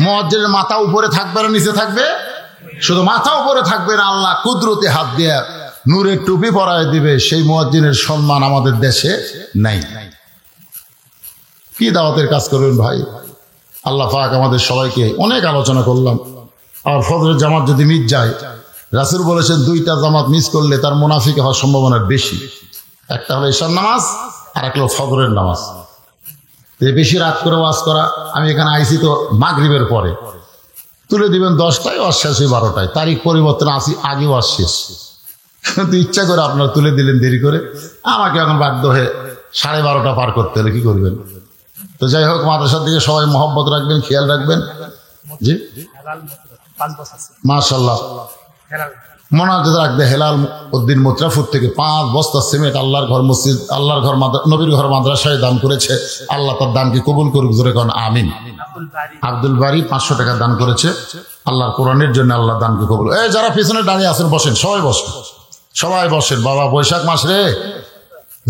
মুয়াজ্জিনের মাথা উপরে থাকবে না নিচে থাকবে? শুধু মাথা উপরে থাকবে না, আল্লাহ কুদরতে হাত দিয়ে নূরের টুপি পরায় দিবে। সেই মুয়াজ্জিনের সম্মান আমাদের দেশে নাই। কি দাওয়াতের কাজ করবেন ভাই? আল্লাহ পাক আমাদের সবাইকে, অনেক আলোচনা করলাম। আর ফজরের জামাত যদি মিস যায়, রাসূল বলেছেন 2টা জামাত মিস করলে তার মুনাফিক হওয়ার সম্ভাবনা বেশি। একটা হলো ঈশার নামাজ, আর একটা হলো ফজরের নামাজ। বেশি রাত করে ওয়াজ করা, আমি এখানে আইসি তো মাগরিবের পরে, তুলে দিবেন 10টায়, ওয়াজ শেষ হয় 12টায়। তারিখ পরিবর্তন আসি, আগে ওয়াজ শেষ। কিন্তু ইচ্ছা করে আপনারা তুলে দিলেন দেরি করে, আমাকে এখন বাধ্য হয়ে 12:30 পার করতে হলে কি করবেন? তো যাই হোক, মাদ্রাসার দিকে সবাই মহব্বত রাখবেন, খেয়াল রাখবেন। জি মাশাআল্লাহ, মনাজাত রাখবে। হেলাল উদ্দিন মুত্রাফুর থেকে 5 বস্তা সিমেন্ট আল্লাহর ঘর মসজিদ, আল্লাহর ঘর, নবীর ঘর মাদ্রাসায় দান করেছে। আল্লাহ তার দানকে কবুল করুক, জোরে কোন আমিন। আব্দুল বাড়ি 500 টাকা দান করেছে আল্লাহর কোরআনের জন্য। আল্লাহ দানকে কবুল। এই যারা পিছনে দাঁড়িয়ে আছেন বসেন, সবাই বসেন, সবাই বসেন। বাবা বৈশাখ মাস রে,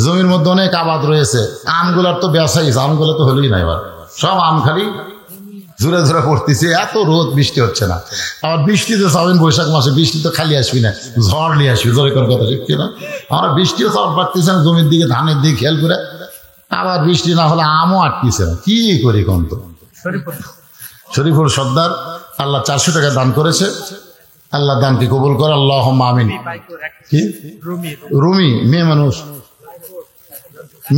জমির মধ্যে অনেক আবাদ রয়েছে। আমগুলার তো ব্যবসায়ী, আমগুলো তো হলোই না, এবার সব আম খালি ঝুরে ঝুরে পড়তেছে। এত রোদ, বৃষ্টি হচ্ছে না। আবার বৃষ্টিতে চাবেন বৈশাখ মাসে, বৃষ্টি তো খালি আসবি না, ঝড় নিয়ে আসবি। জোরে করার কথা ঠিক কিনা? আমরা বৃষ্টিও চাওয়ার পারতেছে না, জমির দিকে, ধানের দিকে খেয়াল করে। আবার বৃষ্টি না হলে আমও আটকিছে না, কি করি কোন? তো শরীফুল সর্দার আল্লাহ 400 টাকা দান করেছে। আল্লাহ দানকে কবুল করে, আল্লাহুম্মা আমিন। কি রুমি? মেয়ে মানুষ?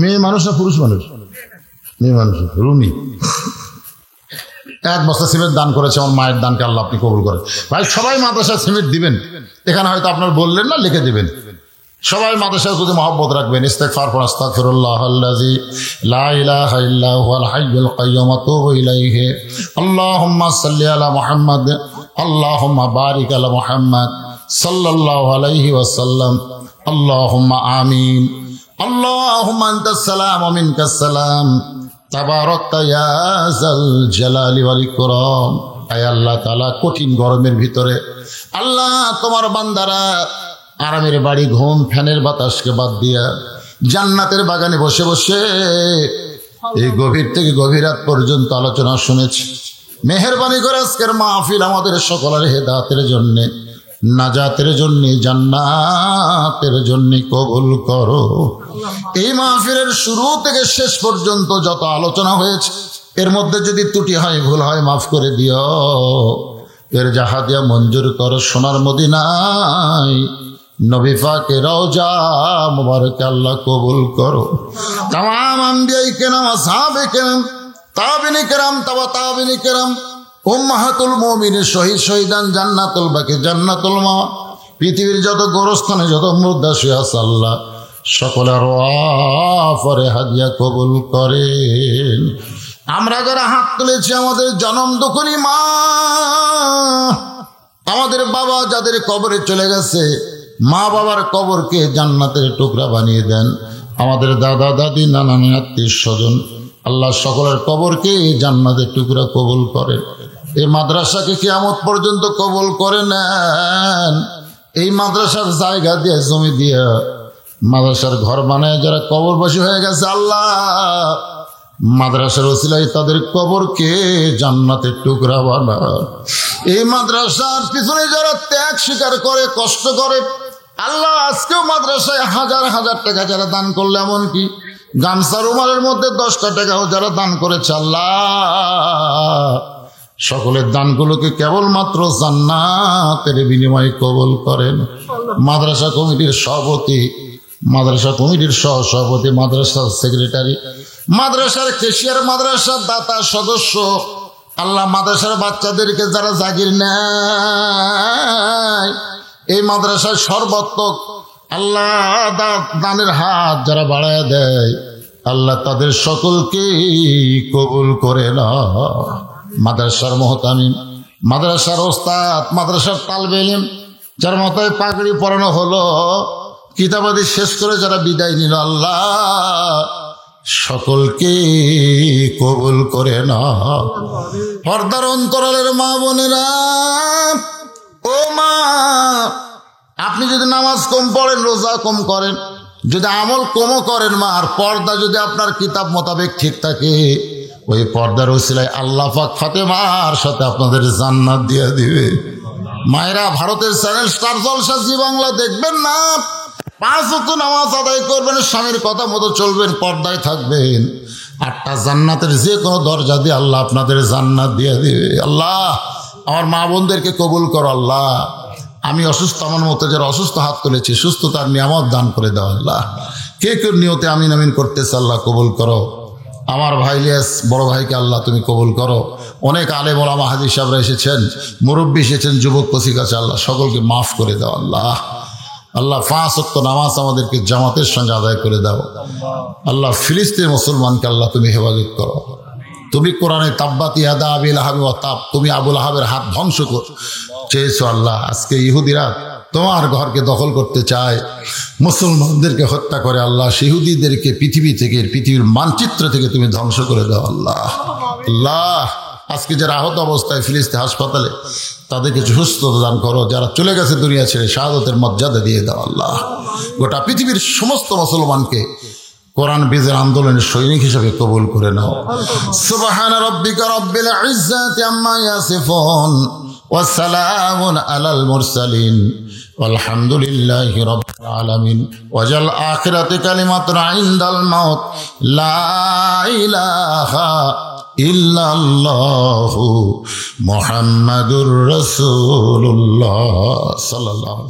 মেয়ে মানুষ না পুরুষ মানুষ? মেয়ে মানুষ। রুমি 1 বস্তা সিমেন্ট দান করেছে। আমার মায়ের দানকে আল্লাহ আপনি কবুল করেন। ভাই সবাই মাদ্রাসায় সিমেন্ট দিবেন, এখানে হয়তো আপনার বললেন না, লিখে দিবেন। সবাই মাদ্রাসায় যদি মহব্বত রাখবেন। ইস্তেগফার পড়ুন, আস্তাগফিরুল্লাহাল্লাযী লা ইলাহা ইল্লা হুয়াল হাইয়ুল কাইয়্যুম ওয়া তুবু ইলাইহি। আল্লাহুম্মা সাল্লি আলা মুহাম্মাদ, আল্লাহুম্মা বারিক আলা মুহাম্মাদ সাল্লাল্লাহু আলাইহি ওয়াসাল্লাম। আল্লাহুম্মা আমিন। আল্লাহুম্মা আনতাস সালাম ওয়া মিনকাস সালাম, তাবারাকতা ইয়া যাল জালালি ওয়াল ইকরাম। আয় আল্লাহ তাআলা, কঠিন গরমের ভিতরে আল্লাহ তোমার বান্দারা আরামের বাড়ি, ঘুম, ফ্যানের বাতাসকে বাদ দিয়া জান্নাতের বাগানে বসে বসে এই গভীর থেকে গভীর রাত পর্যন্ত আলোচনা শুনেছি। মেহেরবানি করে আজকের মাহফিল আমাদের সকলের হেদায়েতের জন্য নাজাতের জন্য, জান্নাতের জন্য কবুল করো। এই মাহফিলের শুরু থেকে শেষ পর্যন্ত যত আলোচনা হয়েছে, এর মধ্যে যদি ত্রুটি হয়, ভুল হয়, মাফ করে দিও। এর জাহাদিয়া মঞ্জুর করো সোনার মদিনায়, নবী পাকের রওজা মুবারকে আল্লাহ কবুল করো। তামাম আম্বিয়ায়ে কেরাম, আসহাবে কেরাম, তাবিঈনে কেরাম, তাবা তাবিঈনে কেরাম, উম্মাহাতুল মুমিনিন, শহীদ শহীদান, জান্নাতুল বাকি, জান্নাতুল মাওয়া, পৃথিবীর যত গোরস্থানে যত মুর্দা শুয়ে আছে আল্লাহ সকলের ওয়াফরে হাদিয়া কবুল করেন। আমরা যারা হাত তুলেছি, আমাদের জনম দুঃখী মা, আমাদের বাবা যাদের কবরে চলে গেছে, মা বাবার কবরকে জান্নাতের টুকরা বানিয়ে দেন। আমাদের দাদা দাদি, নানা নানি, আত্মীয় স্বজন, আল্লাহ সকলের কবরকে জান্নাতের টুকরা কবুল করেন। এই মাদ্রাসাকে কিয়ামত পর্যন্ত কবুল করে নেন। এই মাদ্রাসার জায়গা দিয়ে, জমি দিয়ে মাদ্রাসার ঘর বানায় যারা কবরবাসী হয়ে গেছে, আল্লাহ মাদ্রাসার ওসিলায় তাদের কবরকে জান্নাতের টুকরা বানা। এই মাদ্রাসার পিছনে যারা ত্যাগ স্বীকার করে, কষ্ট করে, আল্লাহ আজকেও মাদ্রাসায় হাজার হাজার টাকা যারা দান করলে, এমনকি গামছা রুমালের মধ্যে 10টা টাকাও যারা দান করেছে, আল্লাহ সকলের দানগুলোকে কেবলমাত্র জান্নাতের বিনিময়ে কবুল করেন। মাদ্রাসা কমিটির সভাপতি, মাদ্রাসা কমিটির সহসভাপতি, মাদ্রাসার সেক্রেটারি, মাদ্রাসার কেশিয়ার, মাদ্রাসার দাতা সদস্য, আল্লাহ মাদ্রাসার বাচ্চাদেরকে যারা জাগির নেয়, এই মাদ্রাসার সর্বাত্মক আল্লাহ দানের হাত যারা বাড়ায় দেয়, আল্লাহ তাদের সকলকে কবুল করে না। মাদ্রাসার মুহতামিম, মাদ্রাসার ওস্তাদ, মাদ্রাসার তালবে ইলম, যার মাথায় পাগড়ি পরানো হলো, কিতাবাদি শেষ করে যারা বিদায় নিল, আল্লাহ সকলকে কবুল করে না। পর্দার অন্তরালের মা বোনেরা, ও মা, আপনি যদি নামাজ কম পড়েন, রোজা কম করেন, যদি আমল কমও করেন, মা, আর পর্দা যদি আপনার কিতাব মোতাবেক ঠিক থাকে, ওই পর্দার ওসিলায় আল্লাহ পাক ফাতেমার সাথে আপনাদের জান্নাত দিয়ে দিবে। মায়েরা, ভারতের চ্যানেল স্টার জলসা জি বাংলা দেখবেন না, 5 ওয়াক্ত নামাজ আদায় করবেন, স্বামীর কথা মতো চলবেন, পর্দায় থাকবেন, 8টা জান্নাতের যে কোনো দরজা দিয়ে আল্লাহ আপনাদের জান্নাত দিয়ে দিবে। আল্লাহ আমার মা বোনদেরকে কবুল করো। আল্লাহ আমি অসুস্থ, আমার মতো যারা অসুস্থ হাত তুলেছি, সুস্থতার নিয়ামত দান করে দাও। আল্লাহ কে কেউ নিয়তে আমিন আমিন করতেছে, আল্লাহ কবুল করো। আমার ভাই ইলিয়াস বড় ভাইকে আল্লাহ তুমি কবুল করো। অনেক আলেম ওলামা হাজি সাহেবরা এসেছেন, মুরব্বী এসেছেন, যুবক কচি কাছে, আল্লাহ সকলকে মাফ করে দাও। আল্লাহ আল্লাহ 5 ওয়াক্ত নামাজ আমাদেরকে জামাতের সঙ্গে আদায় করে দাও। আল্লাহ ফিলিস্তিন মুসলমানকে আল্লাহ তুমি হেফাজত করো। তুমি কোরআনে তাব্বাত ইয়াদা আবি লাহাব ওয়া তাব, তুমি আবুল আহাবের হাত ধ্বংস চেয়েছো। আল্লাহ আজকে ইহুদিরা তোমার ঘরকে দখল করতে চায়, মুসলমানদেরকে হত্যা করে। আল্লাহ ইহুদিদেরকে পৃথিবী থেকে, পৃথিবীর মানচিত্র থেকে তুমি ধ্বংস করে দাও। আল্লাহ আল্লাহ আজকে যারা আহত অবস্থায় ফিলিস্তিন হাসপাতালে, তাদেরকে সুস্থতা দান করো। যারা চলে গেছে দুনিয়া ছেড়ে, শাহাদতের মর্যাদা দিয়ে দাও। আল্লাহ গোটা পৃথিবীর সমস্ত মুসলমানকে কোরআন বিজয়ের আন্দোলনের সৈনিক হিসেবে কবুল করে নাও। সুবহান রাব্বিকা রাব্বিল ইজ্জাতি আম্মা ইয়াসিফুন ওয়া সালামুন আলাল মুরসালিন walhamdulillahi rabbil alamin wajal akhirati kalimatun indal maut la ilaha illallah muhammadur rasulullah sallallahu